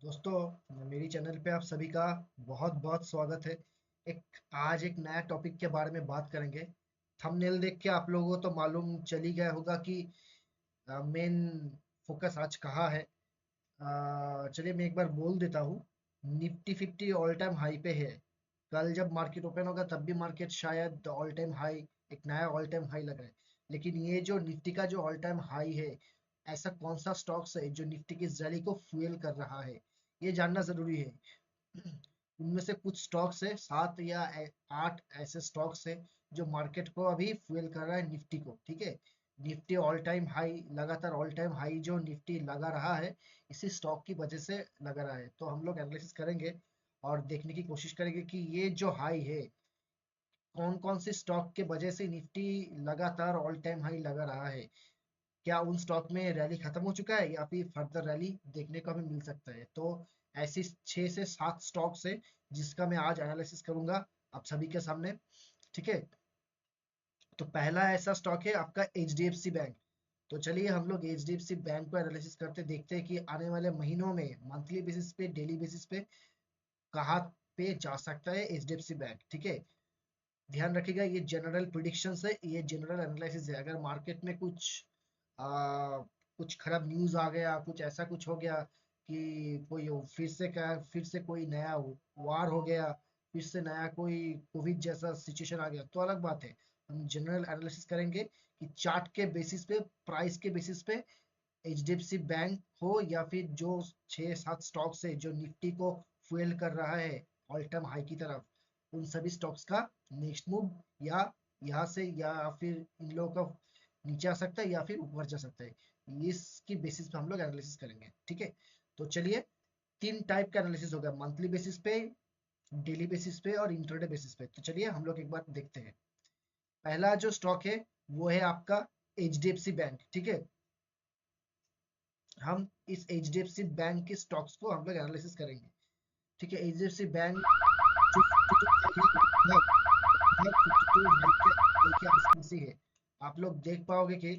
दोस्तों, मेरी चैनल पे आप सभी का बहुत बहुत स्वागत है। आज एक नया टॉपिक के बारे में बात करेंगे। थंबनेल देख के आप लोगों को तो मालूम चल ही गया होगा कि मेन फोकस आज कहाँ है। चलिए मैं एक बार बोल देता हूँ। Nifty fifty all time high पे है। कल जब मार्केट ओपन होगा तब भी मार्केट शायद ऑल टाइम हाई, एक नया ऑल टाइम हाई लग रहा है। लेकिन ये जो निफ्टी का जो ऑल टाइम हाई है, ऐसा कौन सा स्टॉक्स है जो निफ्टी की रैली को फ्यूल कर रहा है, ये जानना जरूरी है। उनमें से कुछ स्टॉक्स है, 8 ऐसे स्टॉक्स है जो मार्केट को अभी फ्यूल कर रहा है, निफ्टी को। ठीक है। निफ्टी ऑल टाइम हाई, लगातार ऑल टाइम हाई जो निफ्टी लगा रहा है, इसी स्टॉक की वजह से लगा रहा है। तो हम लोग एनालिसिस करेंगे और देखने की कोशिश करेंगे कि ये जो हाई है, कौन कौन से स्टॉक के वजह से निफ्टी लगातार ऑल टाइम हाई लगा रहा है। क्या उन स्टॉक में रैली खत्म हो चुका है या फिर फर्दर रैली देखने को हमें मिल सकता है। तो ऐसी 6 से 7 स्टॉक्स है जिसका मैं आज एनालिसिस करूंगा आप सभी के सामने। ठीक है। तो पहला ऐसा स्टॉक है आपका HDFC बैंक। तो चलिए हम लोग HDFC बैंक को एनालिसिस करते देखते हैं कि आने वाले महीनों में मंथली बेसिस पे, डेली बेसिस पे कहाँ पे जा सकता है HDFC बैंक। ठीक है। ध्यान रखिएगा, ये जनरल प्रिडिक्शंस है, ये जनरल एनालिसिस है। अगर मार्केट में कुछ खराब न्यूज आ गया, कुछ ऐसा कुछ हो गया कि कोई फिर से कोई नया वार हो गया, फिर से नया कोई कोविड जैसा सिचुएशन आ गया, तो अलग बात है। हम जनरल एनालिसिस करेंगे कि चार्ट के बेसिस पे, प्राइस के बेसिस पे HDFC बैंक हो या फिर जो 6 7 स्टॉक्स है जो निफ्टी को फ्यूल कर रहा है ऑल टाइम हाई की तरफ, उन सभी स्टॉक्स का नेक्स्ट मूव, या यहाँ से या फिर इन लोगों का नीचे आ सकता है या फिर ऊपर जा सकता है, इसकी बेसिस पे हम लोग एनालिसिस करेंगे। ठीक है। तो चलिए, 3 टाइप का एनालिसिस होगा, मंथली बेसिस पे, डेली बेसिस पे और इंटरडे बेसिस पे। तो चलिए हम लोग एक बार देखते हैं। पहला जो स्टॉक है वो है आपका HDFC बैंक। ठीक है। हम इस HDFC बैंक के स्टॉक्स को हम लोग एनालिसिस करेंगे। ठीक है। HDFC बैंक जो 52 है, लगभग 52 हाई के आसपास ही है। आप लोग देख पाओगे कि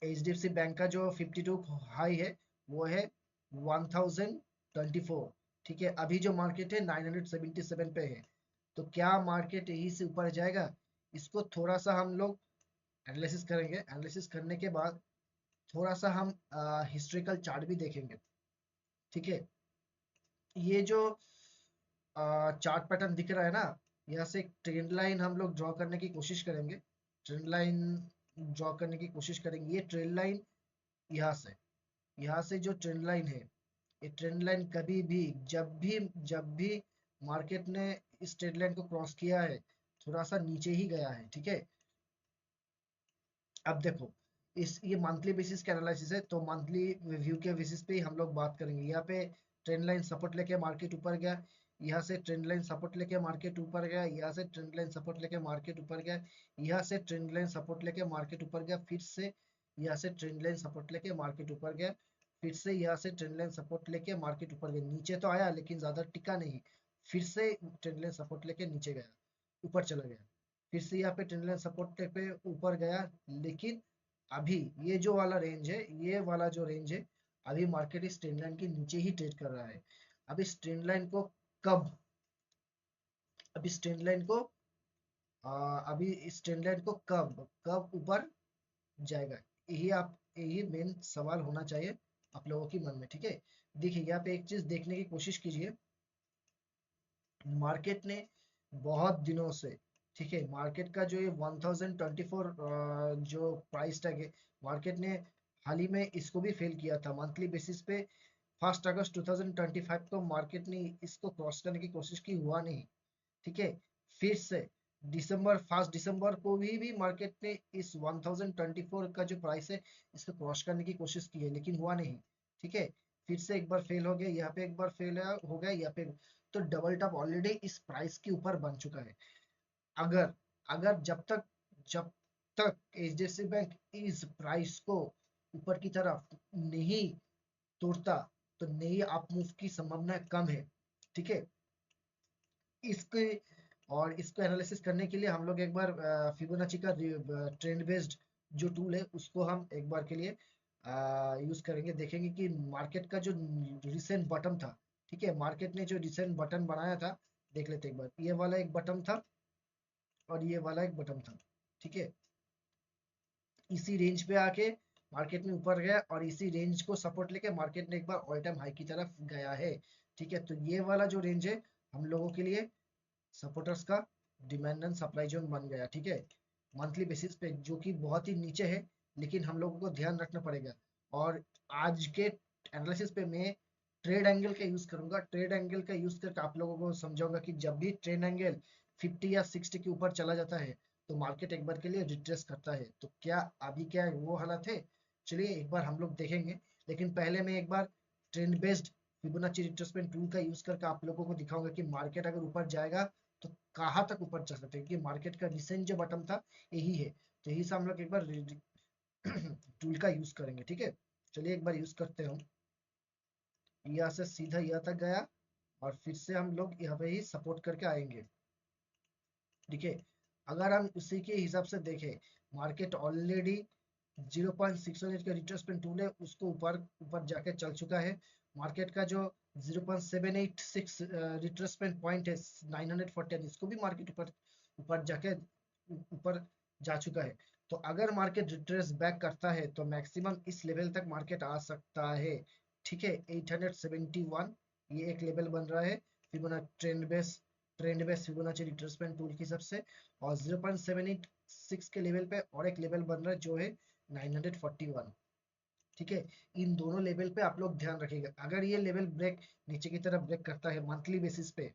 HDFC बैंक का जो 52 हाई है वो है 1024। ठीक है। अभी जो मार्केट है 977 पे है। तो क्या मार्केट यही से ऊपर जाएगा, इसको थोड़ा सा हम लोग एनालिसिस करेंगे। एनालिसिस करने के बाद थोड़ा सा हम हिस्ट्रिकल चार्ट भी देखेंगे। ठीक है। ये जो चार्ट पैटर्न दिख रहा है ना, यहाँ से एक ट्रेंड लाइन हम लोग ड्रॉ करने की कोशिश करेंगे। ट्रेंड लाइन ड्रॉ करने की कोशिश करेंगे। ये ट्रेंड लाइन यहाँ से, यहाँ से जो ट्रेंड लाइन है, ये ट्रेंड लाइन कभी भी, जब भी मार्केट ने इस ट्रेंड लाइन को क्रॉस किया है, थोड़ा सा नीचे ही गया है। ठीक है। अब देखो, इस ये मंथली बेसिस का एनालिसिस है, तो मंथली व्यू के बेसिस पे ही हम लोग बात करेंगे। यहाँ पे ट्रेंड लाइन सपोर्ट लेके मार्केट ऊपर गया, यहाँ से ट्रेंड लाइन सपोर्ट लेके मार्केट ऊपर गया, यहाँ से ट्रेंड लाइन सपोर्ट लेके मार्केट ऊपर गया, यहाँ से ट्रेंड लाइन सपोर्ट लेके मार्केट ऊपर गया, फिर से यहाँ से ट्रेंड लाइन सपोर्ट लेके मार्केट ऊपर गया, फिर से यहाँ से ट्रेंड लाइन सपोर्ट लेके मार्केट ऊपर गया, नीचे तो आया लेकिन ज्यादा टिका नहीं, फिर से ट्रेंड लाइन सपोर्ट लेके नीचे गया, ऊपर चला गया, फिर से यहाँ पे ट्रेंड लाइन सपोर्ट पे ऊपर गया। लेकिन अभी ये जो वाला रेंज है, ये वाला जो रेंज है, अभी मार्केट इस ट्रेंड लाइन के नीचे ही ट्रेड कर रहा है। अब इस ट्रेंड लाइन को कब अब इस ट्रेंड लाइन को अभी इस ट्रेंड लाइन को कब कब ऊपर जाएगा, यही मेन सवाल होना चाहिए आप लोगों के मन में। ठीक है। देखिए यहाँ पे एक चीज देखने की कोशिश कीजिए। मार्केट ने बहुत दिनों से, ठीक है, मार्केट का जो ये 1024 जो प्राइस टैग है, मार्केट ने हाल ही में इसको भी फेल किया था मंथली बेसिस पे। 1 अगस्त 2025 को मार्केट ने इसको क्रॉस करने की कोशिश की, हुआ नहीं। ठीक है। फिर से दिसंबर, 1 दिसंबर को भी मार्केट ने इस 1024 का जो प्राइस है, इसको क्रॉस करने की कोशिश की है लेकिन हुआ नहीं। ठीक है। फिर से एक बार फेल हो गया, यहाँ पे एक बार फेल हो गया, यहाँ पे। तो डबल टॉप ऑलरेडी इस प्राइस के ऊपर बन चुका है। अगर अगर जब तक HDFC बैंक इस प्राइस को ऊपर की तरफ नहीं तोड़ता, तो नई अप मूव की संभावना कम है। ठीक है। इसके और इसको एनालिसिस करने के लिए हम लोग एक बार फिबोनाची का ट्रेंड बेस्ड जो टूल है उसको हम एक बार के लिए यूज करेंगे, देखेंगे कि मार्केट का जो रिसेंट बटन था, ठीक है, मार्केट ने जो रिसेंट बटन बनाया था, देख लेते एक बार। ये वाला एक बटन था और ये वाला एक बटन था, ठीक है। इसी रेंज पे आके मार्केट में ऊपर गया और इसी रेंज को सपोर्ट लेके मार्केट ने एक बार ऑल टाइम हाई की तरफ गया है, ठीक है। तो ये वाला जो रेंज है हम लोगों के लिए सपोर्टर्स का डिमांड एंड सप्लाई जोन बन गया, ठीक है, मंथली बेसिस पे, जो कि बहुत ही नीचे है, लेकिन हम लोगों को ध्यान रखना पड़ेगा। और आज के एनालिसिस पे मैं ट्रेड एंगल का यूज करूंगा, ट्रेड एंगल का यूज करके आप लोगों को समझाऊंगा कि जब भी ट्रेड एंगल 50 या 60 के ऊपर चला जाता है तो मार्केट एक बार के लिए रिट्रेस करता है। तो क्या अभी क्या वो हालत है, चलिए एक बार हम लोग देखेंगे। लेकिन पहले मैं एक बार trend based Fibonacci retracement tool का यूज करके आप लोगों को दिखाऊंगा कि मार्केट अगर ऊपर जाएगा तो कहाँ तक ऊपर चल सकते हैं, क्योंकि मार्केट का रिसेंट जो बटन था यही है। तो यही से हम लोग एक बार टूल का यूज करेंगे, ठीक है। चलिए एक बार यूज करते हैं हम। यहाँ से सीधा यहाँ तक गया और फिर से हम लोग यहाँ पे ही सपोर्ट करके आएंगे, ठीक है। अगर हम उसी के हिसाब से देखें, मार्केट ऑलरेडी 0.618 का रिट्रेसमेंट टूल है, उसको ऊपर ऊपर जाके चल चुका है। मार्केट का जो 0.786 रिट्रेसमेंट पॉइंट है 914, इसको भी मार्केट ऊपर ऊपर जाके ऊपर जा चुका है। तो अगर मार्केट रिट्रेस बैक करता है तो मैक्सिमम इस लेवल तक मार्केट आ सकता है, ठीक है, 871। ये एक लेवल बन रहा है trend base Fibonacci retracement tool की हिसाब से। और 0.786 के लेवल पे और एक लेवल बन रहा है जो है 941, ठीक है। इन दोनों लेवल पे आप लोग ध्यान रखिएगा। अगर ये लेवल ब्रेक नीचे की तरफ ब्रेक करता है मंथली बेसिस पे,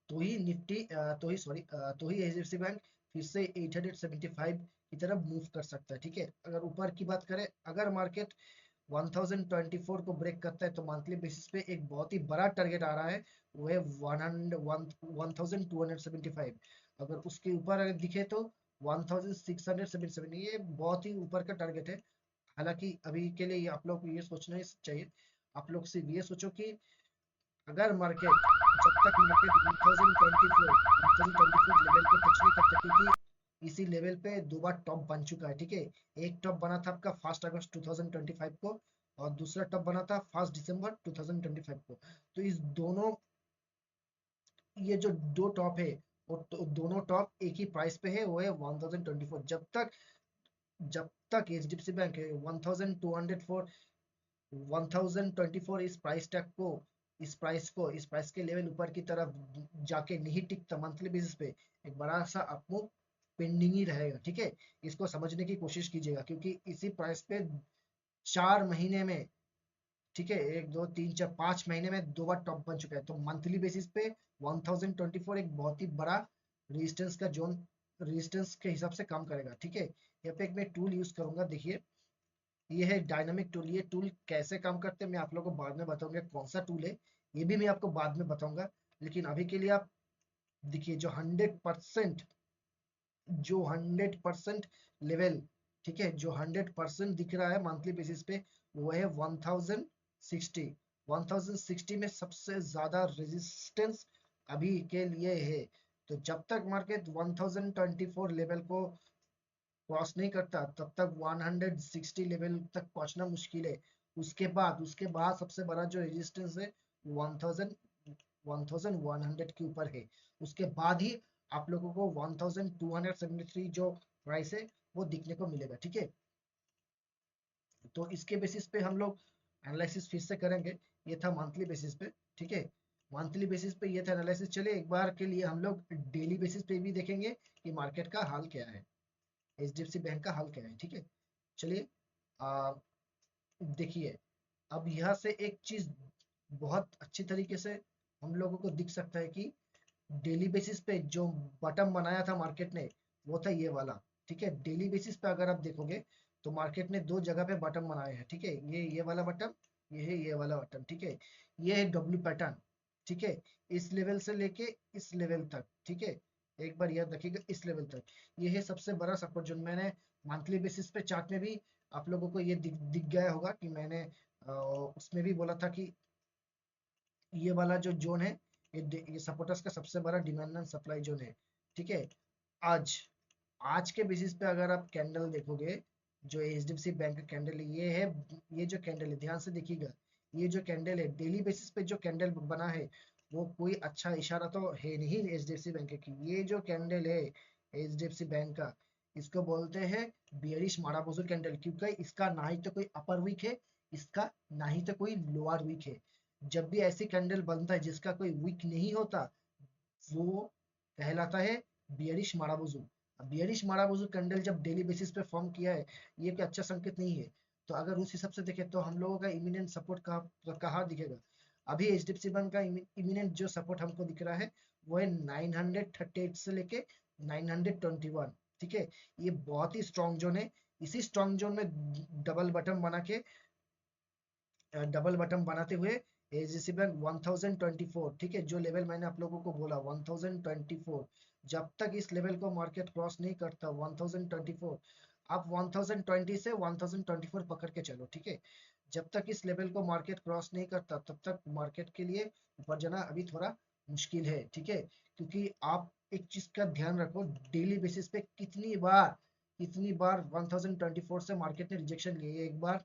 तो ही निफ्टी तो ही सॉरी तो ही एचडीएफसी बैंक फिर से 875 की तरफ मूव कर सकता है, ठीक है। अगर ऊपर की बात करें, अगर मार्केट 1024 को ब्रेक करता है तो मंथली बेसिस पे एक बहुत ही बड़ा टारगेट आ रहा है, वो है 1275। अगर उसके ऊपर अगर दिखे तो 1677, ये बहुत ही ऊपर का टारगेट है। हालांकि अभी के लिए आप लोग को ये सोचना ही चाहिए, आप लोग सिर्फ ये सोचो कि अगर मार्केट जब तक मार्केट 1024 लेवल को टच नहीं करता, क्योंकि इसी लेवल पे दो बार टॉप बन चुका है, ठीक है। एक टॉप बना था आपका 1 अगस्त 2025 को और दूसरा टॉप बना था 1 दिसंबर 2025 को। तो इस दोनों, ये जो दो टॉप है वो दोनों टॉप एक ही प्राइस पे है, वो है 1024। जब तक H D F C bank है 1204 1024 इस प्राइस के लेवल ऊपर की तरफ जाके नहीं टिकता मंथली बेसिस पे, एक बड़ा सा अपमूव पेंडिंग ही रहेगा, ठीक है। इसको समझने की कोशिश कीजिएगा, क्योंकि इसी प्राइस पे 4 महीने में, ठीक है, 1 2 3 4 5 महीने में दो बार टॉप बन चुका है। तो मंथली बेसिस पे 1024 एक बहुत ही बड़ा रेजिस्टेंस का जोन, रेजिस्टेंस के हिसाब से काम करेगा, ठीक है। यहाँ पे एक मैं टूल यूज करूंगा, देखिए ये है डायनामिक टूल। ये टूल कैसे काम करते हैं मैं आप लोगों को बाद में बताऊंगा, कौन सा टूल है ये भी मैं आपको बाद में बताऊंगा। लेकिन अभी के लिए आप देखिए, जो 100% लेवल, ठीक है, जो 100% दिख रहा है मंथली बेसिस पे, वो है 1060। 1060 में सबसे ज्यादा रेजिस्टेंस अभी के लिए है। तो जब तक मार्केट 1024 लेवल को क्रॉस नहीं करता तब तक 160 लेवल तक पहुंचना मुश्किल है। उसके बाद सबसे बड़ा जो रेजिस्टेंस है 1000 1100 के ऊपर है। उसके बाद ही आप लोगों को 1273 जो प्राइस है वो दिखने को मिलेगा, ठीक है। तो इसके बेसिस पे हम लोग एनालिसिस फिर से करेंगे। ये था मंथली बेसिस पे, ठीक है, मंथली बेसिस पे ये था एनालिसिस। चलिए एक बार के लिए हम लोग डेली बेसिस पे भी देखेंगे कि मार्केट का हाल क्या है, एचडीएफसी बैंक का हाल क्या है, ठीक है। चलिए आ, देखिए, अब यहाँ से एक चीज बहुत अच्छी तरीके से हम लोगों को दिख सकता है कि डेली बेसिस पे जो बटन बनाया था मार्केट ने वो था ये वाला, ठीक है। डेली बेसिस पे अगर आप देखोगे तो मार्केट ने दो जगह पे बटन बनाए हैं, ठीक है। ये वाला बटन, ये है ये वाला बटन, ठीक है। ये है डब्ल्यू पैटर्न, ठीक है, इस लेवल से लेके इस लेवल तक, ठीक है। एक बार याद रखिएगा, इस लेवल तक ये है सबसे बड़ा सपोर्ट जोन। मैंने मंथली बेसिस पे चार्ट में भी आप लोगों को ये दिख गया होगा कि मैंने उसमें भी बोला था कि ये वाला जो जोन है ये सपोर्टर्स का सबसे बड़ा डिमांड एंड सप्लाई जोन है, ठीक है। आज आज के बेसिस पे अगर आप कैंडल देखोगे, जो HDFC बैंक का कैंडल है ये है, ये जो कैंडल है ध्यान से देखिएगा, ये जो कैंडल है डेली बेसिस पे जो कैंडल बना है वो कोई अच्छा इशारा तो है नहीं HDFC बैंक की। ये जो कैंडल है HDFC बैंक का, इसको बोलते हैं बियरिश माराबोजू कैंडल, क्योंकि इसका ना ही तो कोई अपर वीक है, इसका ना ही तो कोई लोअर वीक है। जब भी ऐसी कैंडल बनता है जिसका कोई वीक नहीं होता, वो कहलाता है बियरिश माराबोजू। बियरिश माराबोजू कैंडल जब डेली बेसिस पे फॉर्म किया है, ये कोई अच्छा संकेत नहीं है। तो अगर उस हिसाब से देखें तो हम लोगों का इमिनेंट सपोर्ट कहाँ दिखेगा? अभी HDFC बैंक का इमिनेंट जो सपोर्ट हमको दिख रहा है वो है 938 से लेके 921। ठीक है, ये बहुत ही स्ट्रॉन्ग जोन है। इसी स्ट्रॉन्ग जोन में डबल बटन बना के, डबल बटन बनाते हुए एचडीएफसी बैंक 1024, ठीक है, जो लेवल मैंने आप लोगों को बोला 1024, जब तक इस लेवल को मार्केट क्रॉस नहीं करता 1024, आप 1020 से 1024 पकड़ के चलो, ठीक है। जब तक इस लेवल को मार्केट क्रॉस नहीं करता तब तक मार्केट के लिए ऊपर जाना अभी थोड़ा मुश्किल है, ठीक है। क्योंकि आप एक चीज का ध्यान रखो, डेली बेसिस पे कितनी बार 1024 से मार्केट ने रिजेक्शन लिए। एक बार,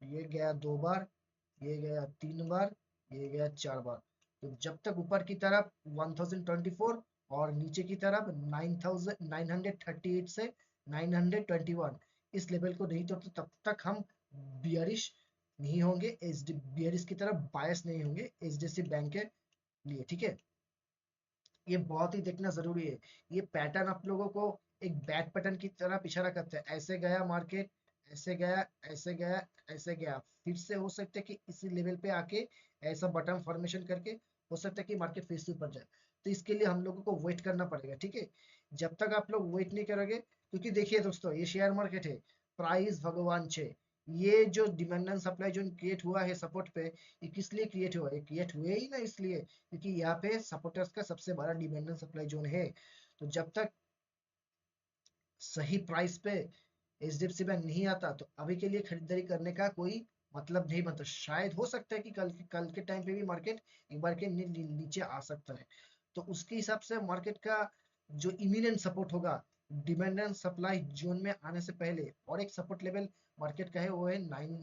ये गया दो बार, ये गया तीन बार, ये गया चार बार। तो जब तक ऊपर की तरफ 1024 और नीचे की तरफ 9,938 से 921 इस लेवल को नहीं तोड़ते तब तक हम बियरिश नहीं होंगे, बियरिश की तरफ बायस नहीं होंगे एचडीएफसी बैंक के लिए, ठीक है। ये बहुत ही देखना जरूरी है। ये पैटर्न आप लोगों को एक बैक पैटर्न की तरफ इशारा करता है। ऐसे गया मार्केट, ऐसे गया, ऐसे गया, ऐसे गया, फिर से हो सकता है कि इसी लेवल पे आके ऐसा बटन फॉर्मेशन करके हो सकता है कि मार्केट फिर से ऊपर जाए। तो इसके लिए हम लोगों को वेट करना पड़ेगा, ठीक है। जब तक आप लोग वेट नहीं करोगे, क्योंकि देखिए दोस्तों ये शेयर मार्केट है, प्राइस भगवान छे। ये जो डिमांड एंड सप्लाई जो क्रिएट हुआ है सपोर्ट पे, ये किस लिए क्रिएट हुआ है? क्रिएट हुए ही ना इसलिए क्योंकि यहाँ पे सपोर्टर्स का सबसे बड़ा डिमांड एंड सप्लाई जोन है। तो जब तक सही प्राइस पे एचडीएफसी बैंक नहीं आता तो अभी के लिए खरीदारी करने का कोई मतलब नहीं बनता। शायद हो सकता है कि कल के टाइम पे भी मार्केट एक बार के नीचे आ सकता है। तो उसके हिसाब से मार्केट का जो इमिनेंट सपोर्ट होगा डिमांड एंड सप्लाई जोन में आने से पहले, और एक सपोर्ट लेवल मार्केट का है वो है 953।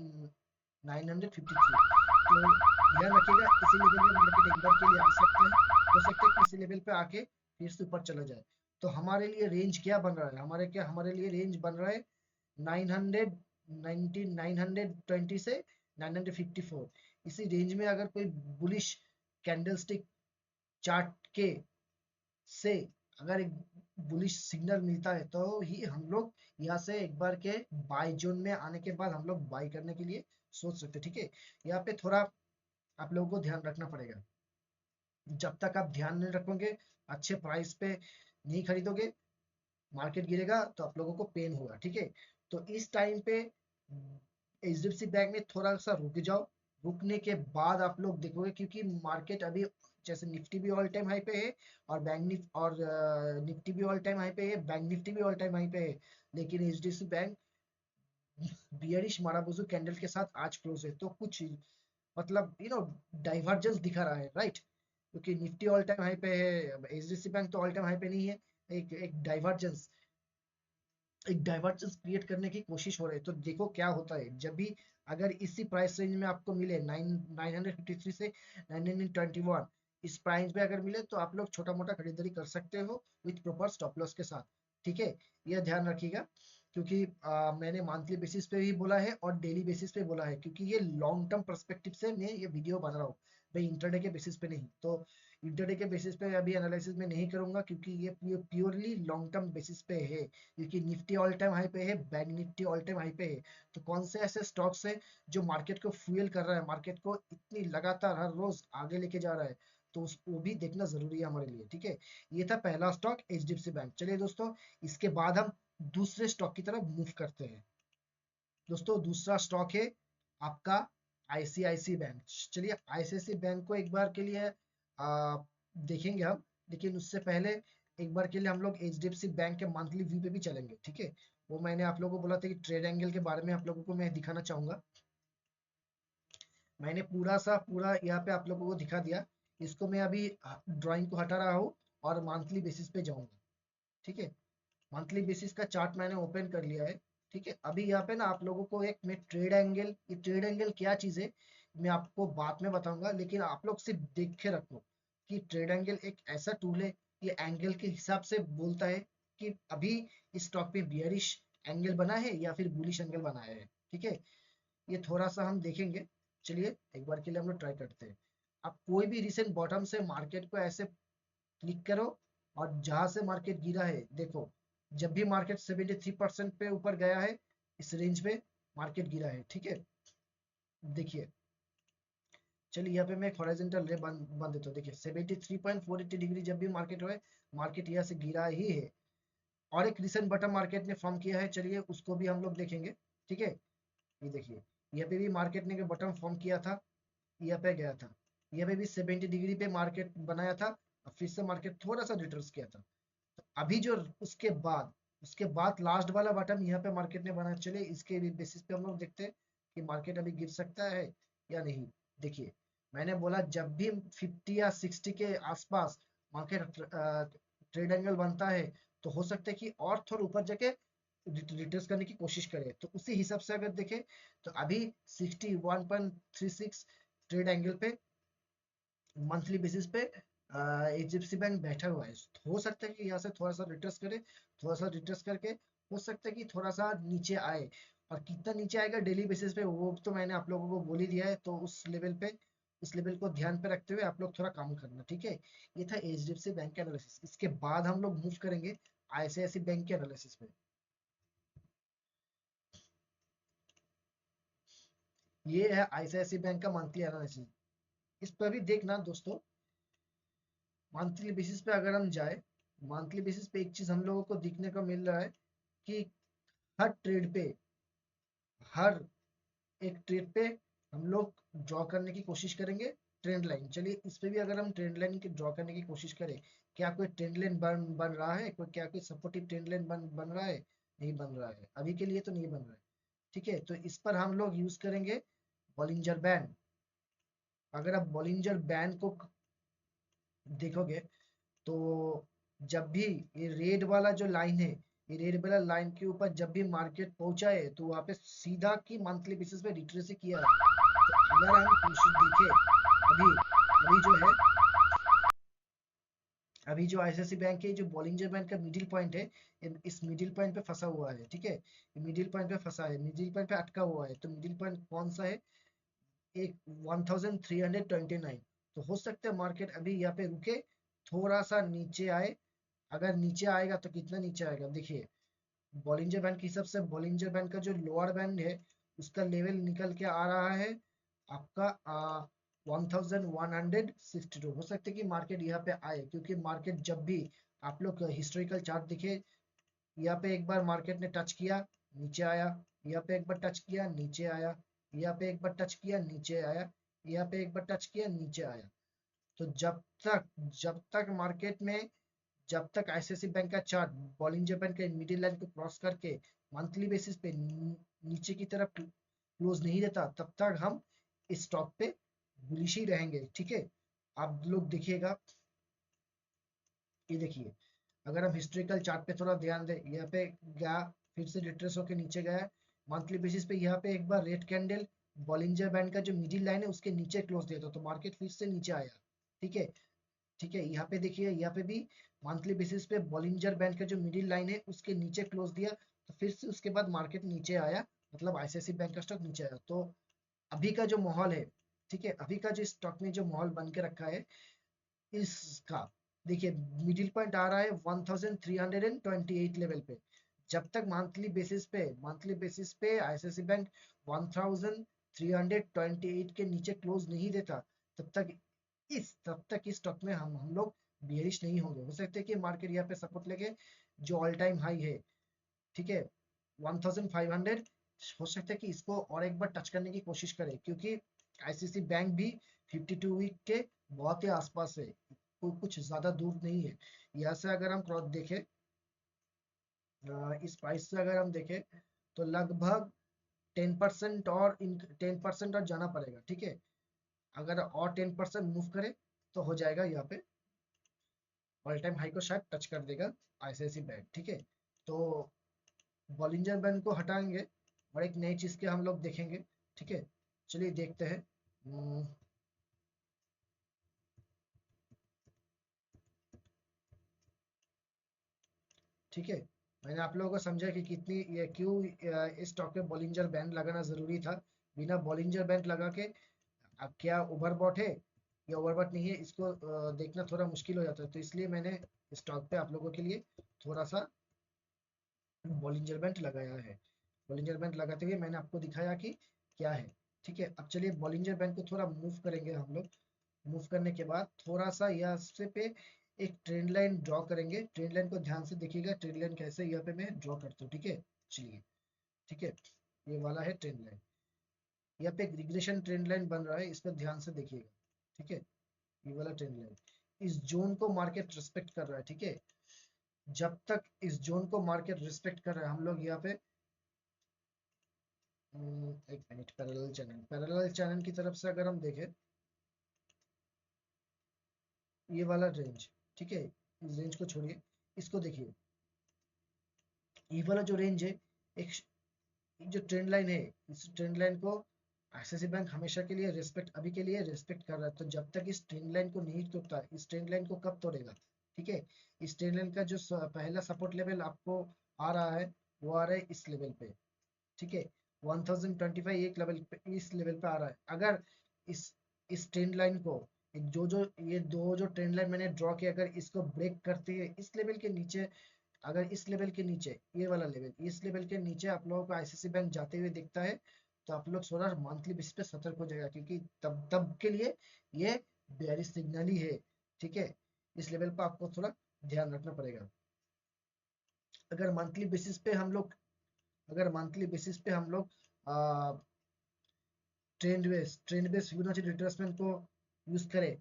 तो ध्यान रखिएगा इसी लेवल में मार्केट एक बार के लिए आ सकता है, हो सकता है कि इसी लेवल पे आके फिर से ऊपर चला जाए। तो हमारे लिए रेंज क्या बन रहा है? हमारे लिए रेंज बन रहा है 990 920 से 954। इसी रेंज में अगर कोई बुलिश कैंडलस्टिक चार्ट के से अगर एक बुलिश सिग्नल मिलता है तो ही हम लोग यहाँ से एक बार के बाय जोन में आने के बाद हम लोग बाय करने के लिए सोच सकते हैं, ठीक है। यहाँ पे थोड़ा आप लोगों को ध्यान रखना पड़ेगा। जब तक आप ध्यान नहीं रखोगे, अच्छे प्राइस पे नहीं खरीदोगे, मार्केट गिरेगा तो आप लोगों को पेन होगा, ठीक है। तो इस टाइम पे एचडीएफसी बैंक में थोड़ा सा रुक जाओ। रुकने के बाद आप लोग देखोगे, क्योंकि मार्केट अभी जैसे निफ्टी भी ऑल टाइम हाई पे है और निफ्टी भी ऑल टाइम हाई पे है, बैंक निफ्टी भी ऑल टाइम हाई पे है, लेकिन एचडीएफसी बैंक बियरिश माराबुजू कैंडल के साथ आज क्लोज है। तो कुछ मतलब डाइवर्जेंस दिखा रहा है, राइट। क्योंकि निफ्टी ऑल टाइम हाई पे है, एचडीएफसी बैंक तो ऑल टाइम हाई पे नहीं है। एक डाइवर्जेंस क्रिएट करने की कोशिश हो रही है। तो देखो क्या होता है जब भी, अगर इसी प्राइस रेंज में आपको मिले 953 से 921, इस प्राइस में अगर मिले तो आप लोग छोटा मोटा खरीदारी कर सकते हो विथ प्रॉपर स्टॉप लॉस के साथ, ठीक है। यह ध्यान रखिएगा, क्योंकि मैंने मंथली बेसिस पे भी बोला है और डेली बेसिस पे बोला है, क्योंकि ये लॉन्ग टर्म पर्सपेक्टिव से मैं ये वीडियो बना रहा हूँ भाई, इंटरडे के बेसिस पे नहीं। तो इंटरडे के बेसिस पे अभी एनालिसिस में नहीं करूंगा, क्योंकि ये प्योरली लॉन्ग टर्म बेसिस पे है। क्योंकि निफ्टी ऑल टाइम हाई पे है, bank Nifty all time high पे है। तो कौन से ऐसे स्टॉक्स है जो मार्केट को फ्यूल कर रहा है, मार्केट को इतनी लगातार हर रोज आगे लेके जा रहा है, तो उसको भी देखना जरूरी है हमारे लिए, ठीक है। ये था पहला स्टॉक एचडीएफसी बैंक। चलिए दोस्तों, इसके बाद हम दूसरे स्टॉक की तरफ मूव करते हैं। दोस्तों दूसरा स्टॉक है आपका आईसीआईसी बैंक। चलिए आईसीआईसी बैंक को एक बार के लिए देखेंगे हम, लेकिन उससे पहले एक बार के लिए हम लोग एचडीएफसी बैंक के मंथली व्यू पे भी चलेंगे, ठीक है। वो मैंने आप लोगों को बोला था कि ट्रेड एंगल के बारे में आप लोगों को मैं दिखाना चाहूंगा। मैंने पूरा यहाँ पे आप लोगों को दिखा दिया। इसको मैं अभी ड्राइंग को हटा रहा हूँ और मंथली बेसिस पे जाऊंगा, ठीक है। मंथली बेसिस का चार्ट मैंने ओपन कर लिया है। ठीक है, अभी यहाँ पे ना आप लोगों को एक मैं ट्रेड एंगल, ये ट्रेड एंगल क्या चीज है मैं आपको बाद में बताऊंगा, लेकिन आप लोग सिर्फ देख के रखो कि ट्रेड एंगल एक ऐसा टूल है, ये एंगल के हिसाब से बोलता है कि अभी इस स्टॉक पे बियरिश एंगल बना है या फिर बुलिश एंगल बनाया है। ठीक है, ये थोड़ा सा हम देखेंगे। चलिए एक बार के लिए हम लोग ट्राई करते हैं। आप कोई भी रिसेंट बॉटम से मार्केट को ऐसे क्लिक करो, और जहां से मार्केट गिरा है देखो, जब भी मार्केट 73% पे ऊपर गया है, इस रेंज पे मार्केट गिरा है। ठीक है, देखिए, चलिए यहाँ पे मैं एक हॉरिजॉन्टल रे बन देता हूँ। देखिए 73.480 डिग्री जब भी मार्केट हुए, मार्केट यहाँ से गिरा ही है। और एक रिसेंट बॉटम मार्केट ने फॉर्म किया है, चलिए उसको भी हम लोग देखेंगे। ठीक है, ये देखिए, यहाँ पे भी मार्केट ने बॉटम फॉर्म किया था, यहाँ पे गया था, यहाँ पे भी 70 डिग्री पे मार्केट बनाया था, और फिर से मार्केट थोड़ा सा रिट्रेस किया था। तो अभी जो उसके बाद लास्ट वाला बटन यहाँ पे मार्केट ने बनाया। चलिए इसके बेसिस पे हम लोग देखते हैं कि मार्केट अभी गिर सकता है या नहीं। देखिए, मैंने बोला जब भी 50 या 60 के आसपास मार्केट ट्रेड एंगल बनता है, तो हो सकता है कि और थोड़ा ऊपर जाके रिट्रेस करने की कोशिश करे। तो उसी हिसाब से अगर देखें, तो अभी 61.36 ट्रेड एंगल पे मंथली बेसिस पे एचडीएफसी बैंक बैठा हुआ है। हो सकता है कि यहाँ से थोड़ा सा रिट्रेस करे, थोड़ा सा रिट्रेस करके हो सकता है कि थोड़ा सा नीचे आए। और कितना नीचे आएगा डेली बेसिस पे वो तो मैंने आप लोगों को बोल ही दिया है। तो उस लेवल को ध्यान पे रखते हुए आप लोग थोड़ा काम करना। ठीक है, ये था एचडीएफसी बैंक के एनालिसिस। इसके बाद हम लोग मूव करेंगे आईसीआईसी बैंक के एनालिसिस पे। ये है आईसीआईसी बैंक का मंथली एनालिसिस। इस पर भी देखना दोस्तों, मंथली बेसिस पे अगर हम जाए, मंथली बेसिस पे एक चीज हम लोगों को दिखने को मिल रहा है कि हर ट्रेड पे, हर एक ट्रेड पे हम लोग ड्रॉ करने की कोशिश करेंगे ट्रेंड लाइन। चलिए इस पे भी अगर हम ट्रेंड लाइन की ड्रॉ करने की कोशिश करें, क्या कोई ट्रेंड लाइन बन रहा है, कोई सपोर्टिव ट्रेंड लाइन बन रहा है? नहीं बन रहा है, अभी के लिए तो नहीं बन रहा है। ठीक है, तो इस पर हम लोग यूज करेंगे बॉलिंजर बैंड। अगर आप बॉलिंजर बैंड को देखोगे, तो जब भी ये रेड वाला जो लाइन है, ये रेड वाला लाइन के ऊपर जब भी मार्केट पहुंचा है, तो वहां पे सीधा की मंथली बेसिस पे रिट्रेस ही किया है। तो अगर हम कोशिश देखें, अभी अभी जो है, अभी जो आईसीआईसी बैंक है, जो बॉलिंजर बैंक का मिडिल पॉइंट है, इस मिडिल पॉइंट पे फंसा हुआ है। ठीक है, ये मिडिल पॉइंट पे फंसा है, मिडिल पॉइंट पे अटका हुआ है। तो मिडिल पॉइंट कौन सा है? एक 1329। तो हो सकता है मार्केट अभी यहाँ पे रुके, थोड़ा सा नीचे आए। अगर नीचे आएगा तो कितना नीचे आएगा देखिए, बॉलिंजर बैंड के हिसाब से बॉलिंजर बैंड का जो लोअर बैंड है, उसका लेवल निकल के आ रहा है आपका 1162। हो सकता है कि मार्केट यहाँ पे आए, क्योंकि मार्केट जब भी आप लोग हिस्टोरिकल चार्ट दिखे, यहाँ पे एक बार मार्केट ने टच किया, नीचे आया, यहाँ पे एक बार टच किया, नीचे आया, यहाँ पे एक बार टच किया, नीचे आया, यहाँ पे एक बार टच किया, नीचे आया। तो जब तक मार्केट में, जब तक आईसीआईसी बैंक का चार्ट बॉलिंजर बैंक के मिडिल लाइन को क्रॉस करके मंथली बेसिस पे नीचे की तरफ क्लोज नहीं देता, तब तक हम इस स्टॉक पे बुलिश ही रहेंगे। ठीक है, आप लोग देखिएगा, ये देखिए, अगर हम हिस्ट्रिकल चार्ट पे थोड़ा ध्यान दें, यहाँ पे गया, फिर से रिट्रेस होकर नीचे गया, मंथली बेसिस पे यहाँ पे एक बार रेड कैंडल बॉलिंजर बैंड का जो मिडिल लाइन है उसके नीचे क्लोज दिया था, तो मार्केट फिर से नीचे आया। ठीक है, ठीक है, यहाँ पे देखिए, यहाँ पे भी मंथली बेसिस पे बॉलिंजर बैंड का जो मिडिल लाइन है उसके नीचे क्लोज दिया, तो फिर से उसके बाद मार्केट नीचे आया, मतलब आईसीआईसी बैंक का स्टॉक नीचे आया। तो अभी का जो माहौल है, ठीक है, अभी का जो स्टॉक में जो माहौल बन के रखा है इसका, देखिए, मिडिल पॉइंट आ रहा है 1328 लेवल पे। जब तक मंथली बेसिस पे आईसीआईसी बैंक 1328 के नीचे क्लोज नहीं देता, तब तक इस स्टॉक में हम लोग बियरिश नहीं होंगे। हो सकता है कि मार्केट यहाँ पे सपोर्ट लेके, जो ऑल टाइम हाई है, ठीक है, 1500, हो सकता है कि इसको और एक बार टच करने की कोशिश करे, क्योंकि आईसीआईसी बैंक भी 52 वीक के बहुत ही आसपास है, कोई कुछ ज्यादा दूर नहीं है। यहाँ से अगर हम क्रॉस देखें, इस प्राइस से अगर हम देखें, तो लगभग 10% और 10% और जाना पड़ेगा। ठीक है, अगर और 10% मूव करे, तो हो जाएगा यहाँ पे ऑल टाइम हाई को शायद टच कर देगा आईसीआईसी बैंक। ठीक है, तो बॉलिंजर बैंड को हटाएंगे और एक नई चीज के हम लोग देखेंगे। ठीक है, चलिए देखते हैं। ठीक है, मैंने आप लोगों को समझा कि कितनी ये क्यों इस स्टॉक पे बॉलिंजर बैंड लगाना जरूरी था। बिना बॉलिंजर बैंड लगा के अब क्या ओवरबॉट है या ओवरबॉट नहीं है, इसको देखना थोड़ा मुश्किल हो जाता है। तो इसलिए मैंने स्टॉक पे आप लोगों के लिए थोड़ा सा बॉलिंजर बैंड लगाया है। बॉलिंजर बैंड लगाते हुए मैंने आपको दिखाया कि क्या है। ठीक है, अब चलिए बॉलिंजर बैंड को थोड़ा मूव करेंगे हम लोग। मूव करने के बाद थोड़ा सा यहाँ से पे एक ट्रेंड लाइन ड्रॉ करेंगे। ट्रेंड लाइन को ध्यान से देखिएगा, ट्रेंड लाइन कैसे यहाँ पे मैं ड्रॉ करता हूँ। ठीक है, चलिए। ठीक है, ये वाला है ट्रेंड लाइन। यहाँ पे एक रिग्रेशन ट्रेंड लाइन बन रहा है, इस पर ध्यान से देखिएगा। ठीक है, ये वाला ट्रेंड लाइन इस जोन को मार्केट रिस्पेक्ट कर रहा है। ठीक है, जब तक इस जोन को मार्केट रिस्पेक्ट कर रहा है हम लोग यहाँ पे एक मिनट, पैरेलल चैनल की तरफ से अगर हम देखें, ये वाला रेंज। ठीक है, इस रेंज को छोड़िए, इसको देखिए। ये वाला जो रेंज है, एक जो ट्रेंड लाइन है, इस ट्रेंड लाइन को आईसीआईसी बैंक हमेशा के लिए रिस्पेक्ट, अभी के लिए रिस्पेक्ट कर रहा है। तो जब तक इस ट्रेंड लाइन को नहीं तोड़ता, इस ट्रेंड लाइन को कब तोड़ेगा? ठीक है, इस ट्रेंड लाइन का जो पहला सपोर्ट लेवल आपको आ रहा है, वो आ रहा है इस लेवल पे। ठीक है, 1025 एक लेवल पे, इस लेवल पे आ रहा है। अगर इस इस ट्रेंड लाइन को, जो जो ये दो जो ट्रेंड लाइन मैंने ड्रॉ किया, अगर इसको ब्रेक करती है इस लेवल के नीचे, अगर इस लेवल के नीचे, ये वाला लेवल, इस लेवल के नीचे आप लोगों को आईसीआईसी बैंक जाते हुए दिखता है, तो आप लोग थोड़ा मंथली बेसिस पे सतर्क हो जाएगा, क्योंकि तब तब के लिए ये बेयरिश सिग्नल ही है। ठीक है, इस लेवल पर आपको थोड़ा ध्यान रखना पड़ेगा। अगर मंथली बेसिस पे हम लोग अगर मंथली बेसिस पे हम लोग ट्रेंड बेस फिबोनाची रिट्रेसमेंट को यूज करें,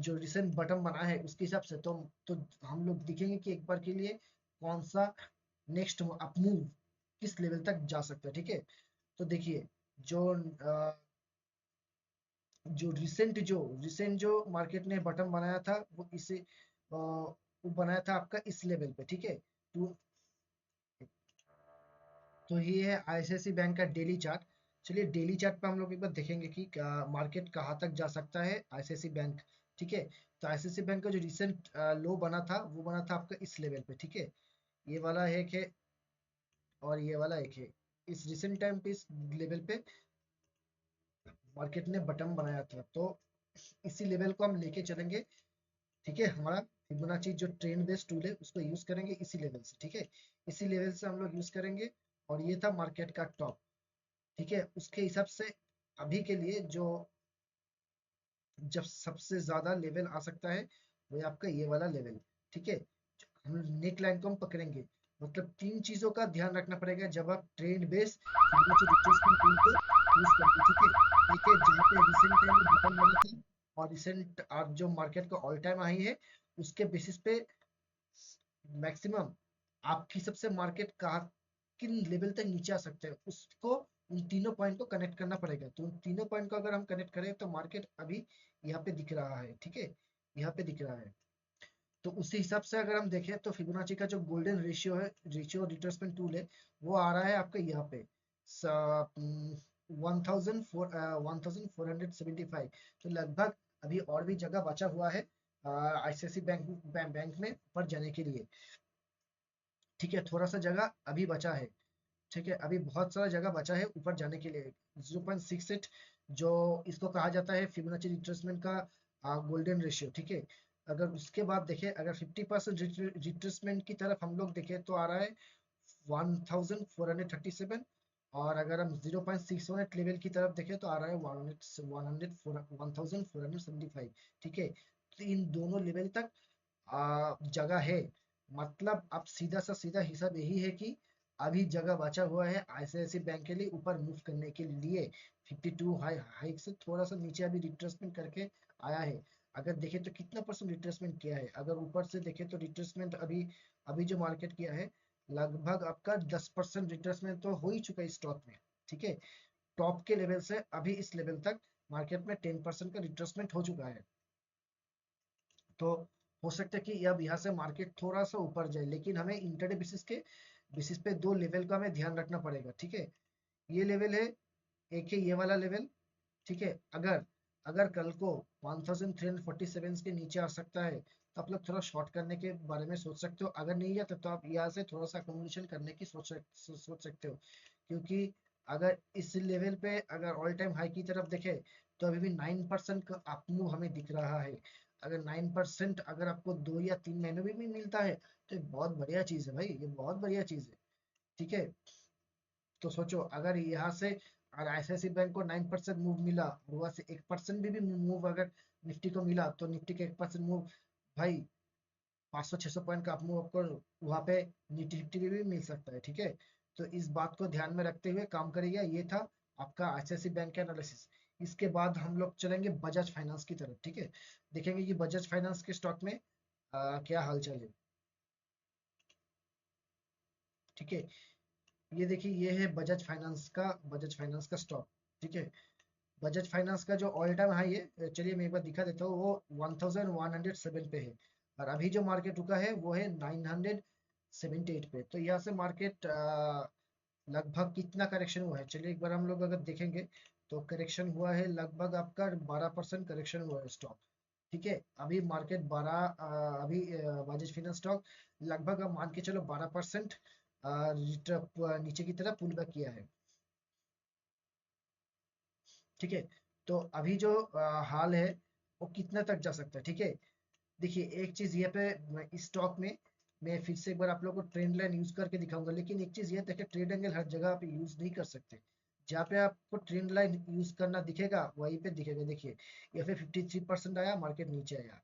जो रिसेंट बटन बना है उसके हिसाब से, तो हम लोग दिखेंगे कि एक बार के लिए कौन सा नेक्स्ट अप मूव किस लेवल तक जा सकता है। ठीक है, तो देखिए, जो जो मार्केट ने बटन बनाया था, वो इसे वो बनाया था आपका इस लेवल पे। ठीक है, तो ये है आईसीआईसी बैंक का डेली चार्ट। चलिए डेली चार्ट पे हम लोग एक बार देखेंगे कि मार्केट कहाँ तक जा सकता है आईसीआईसी बैंक। ठीक है, तो आईसीआईसी बैंक का जो रिसेंट लो बना था, वो बना था आपका इस लेवल पे। ठीक है, ये वाला एक है और ये वाला एक है। इस रिसेंट टाइम पे इस लेवल पे मार्केट ने बटन बनाया था, तो इसी लेवल को हम लेके चलेंगे। ठीक है, हमारा फिबोनाची जो ट्रेंड बेस्ड टूल है उसको यूज करेंगे इसी लेवल से। ठीक है, इसी लेवल से हम लोग यूज करेंगे। और ये था मार्केट का टॉप। ठीक है, उसके हिसाब से अभी के लिए जो जब सबसे ज्यादा लेवल आ सकता है, वो है आपका ये वाला लेवल। ठीक है, हम नेक लाइन को हम पकड़ेंगे। मतलब तीन चीजों का ध्यान रखना पड़ेगा जब आप trend base Fibonacci retracement tool को यूज करेंगे। ठीक है, देखिए जहाँ पे रिसेंट टाइम में बटन बना था और रिसेंट और जो मार्केट का ऑल टाइम हाई है, उसके बेसिस पे मैक्सिमम आपकी सबसे मार्केट कहाँ किन लेवल तक नीचे आ सकते हैं, उसको उन तीनों पॉइंट को कनेक्ट करना पड़ेगा। तो उन तीनों पॉइंट को अगर हम कनेक्ट करें तो मार्केट अभी यहाँ पे दिख रहा है। ठीक है, यहाँ पे दिख रहा है। तो उसी हिसाब से अगर हम देखें तो फिबोनाची का जो गोल्डन रेशियो है, रेशियो रिट्रेसमेंट टूल है, वो आ रहा है आपका यहाँ पे 1475। तो लगभग अभी और भी जगह बचा हुआ है आईसीआईसी बैंक में ऊपर जाने के लिए। ठीक है, थोड़ा सा जगह अभी बचा है। ठीक है, अभी बहुत सारा जगह बचा है ऊपर जाने के लिए। 0.68 जो इसको कहा जाता है फिबोनाची रिट्रेसमेंट का गोल्डन रेशियो। ठीक है, अगर उसके बाद देखें, अगर 50% रिट्रेसमेंट की तरफ हम लोग देखें तो आ रहा है 1437। और अगर हम 0.61 लेवल की तरफ देखें तो आ रहा है 1475। ठीक है, तो इन दोनों लेवल तक जगह है। मतलब अब सीधा सा सीधा हिसाब यही है कि अभी जगह बचा हुआ है आईसीआईसीआई बैंक के लिए ऊपर मूव करने के लिए। 52 हाइक से थोड़ा सा नीचे अभी रिट्रेसमेंट करके आया है। अगर देखें तो कितना परसेंट रिट्रेसमेंट किया है, अगर ऊपर से देखें तो रिट्रेसमेंट अभी अभी जो मार्केट किया है, लगभग आपका 10% रिट्रेसमेंट तो हो ही चुका है स्टॉक में। ठीक है, टॉप के लेवल से अभी इस लेवल तक मार्केट में 10% का रिट्रेसमेंट हो चुका है। तो हो सकता है कि अब यहाँ से मार्केट थोड़ा सा ऊपर जाए, लेकिन हमें इंटरडे बेसिस के बेसिस पे दो लेवल का हमें ध्यान रखना पड़ेगा, ठीक है। ये लेवल है, एक है ये वाला लेवल, ठीक है। अगर अगर कल को 1347 के नीचे आ सकता है तो आप लोग थोड़ा शॉर्ट करने के बारे में सोच सकते हो। अगर नहीं जाता तो आप यहाँ से थोड़ा सा अकोमोडेशन करने की सोच सकते हो, क्योंकि अगर इस लेवल पे अगर ऑल टाइम हाई की तरफ देखे तो अभी भी 9% का अप मूव हमें दिख रहा है। अगर 9% अगर आपको 2 या 3 महीनों में भी मिलता है तो ये बहुत बढ़िया चीज़ है भाई, ये बहुत बढ़िया चीज़ है, ठीक है। तो सोचो अगर यहाँ से अगर आईसीआईसी बैंक को 9% मूव मिला और वहां से 1% भी मूव अगर निफ्टी को मिला तो निफ्टी का 1% मूव भाई 500-600 पॉइंट का मूव आपको वहां पे निफ्टी निफ्टी में भी मिल सकता है, ठीक है। तो इस बात को ध्यान में रखते हुए काम करिएगा। ये था आपका आईसीआईसी बैंक का एनालिसिस। इसके बाद हम लोग चलेंगे बजाज फाइनेंस की तरफ, ठीक है। देखेंगे कि बजाज फाइनेंस के स्टॉक में क्या हालचाल है, ठीक है। ये देखिए ये है बजाज फाइनेंस का स्टॉक, ठीक है। बजाज फाइनेंस का जो ऑल टाइम हाई है, चलिए मैं एक बार दिखा देता हूँ, वो 1107 पे है। और अभी जो मार्केट रुका है वो है 978 पे। तो यहाँ से मार्केट लगभग कितना करेक्शन हुआ है, चलिए एक बार हम लोग अगर देखेंगे तो करेक्शन हुआ है लगभग आपका 12% करेक्शन हुआ है स्टॉक, ठीक है। अभी मार्केट 12 अभी बजाज फाइनेंस स्टॉक लगभग आप मान के चलो 12% नीचे की तरफ पुल बैक किया है, ठीक है। तो अभी जो हाल है वो कितना तक जा सकता है, ठीक है। देखिए एक चीज ये पे इस स्टॉक में मैं फिर से एक बार आप लोगों को ट्रेंड लाइन यूज करके दिखाऊंगा, लेकिन एक चीज ये देखिए ट्रेड एंगल हर जगह आप यूज नहीं कर सकते। जहाँ पे आपको ट्रेंड लाइन यूज करना दिखेगा वहीं पे दिखेगा। देखिए ये फिर 53% आया, मार्केट नीचे आया।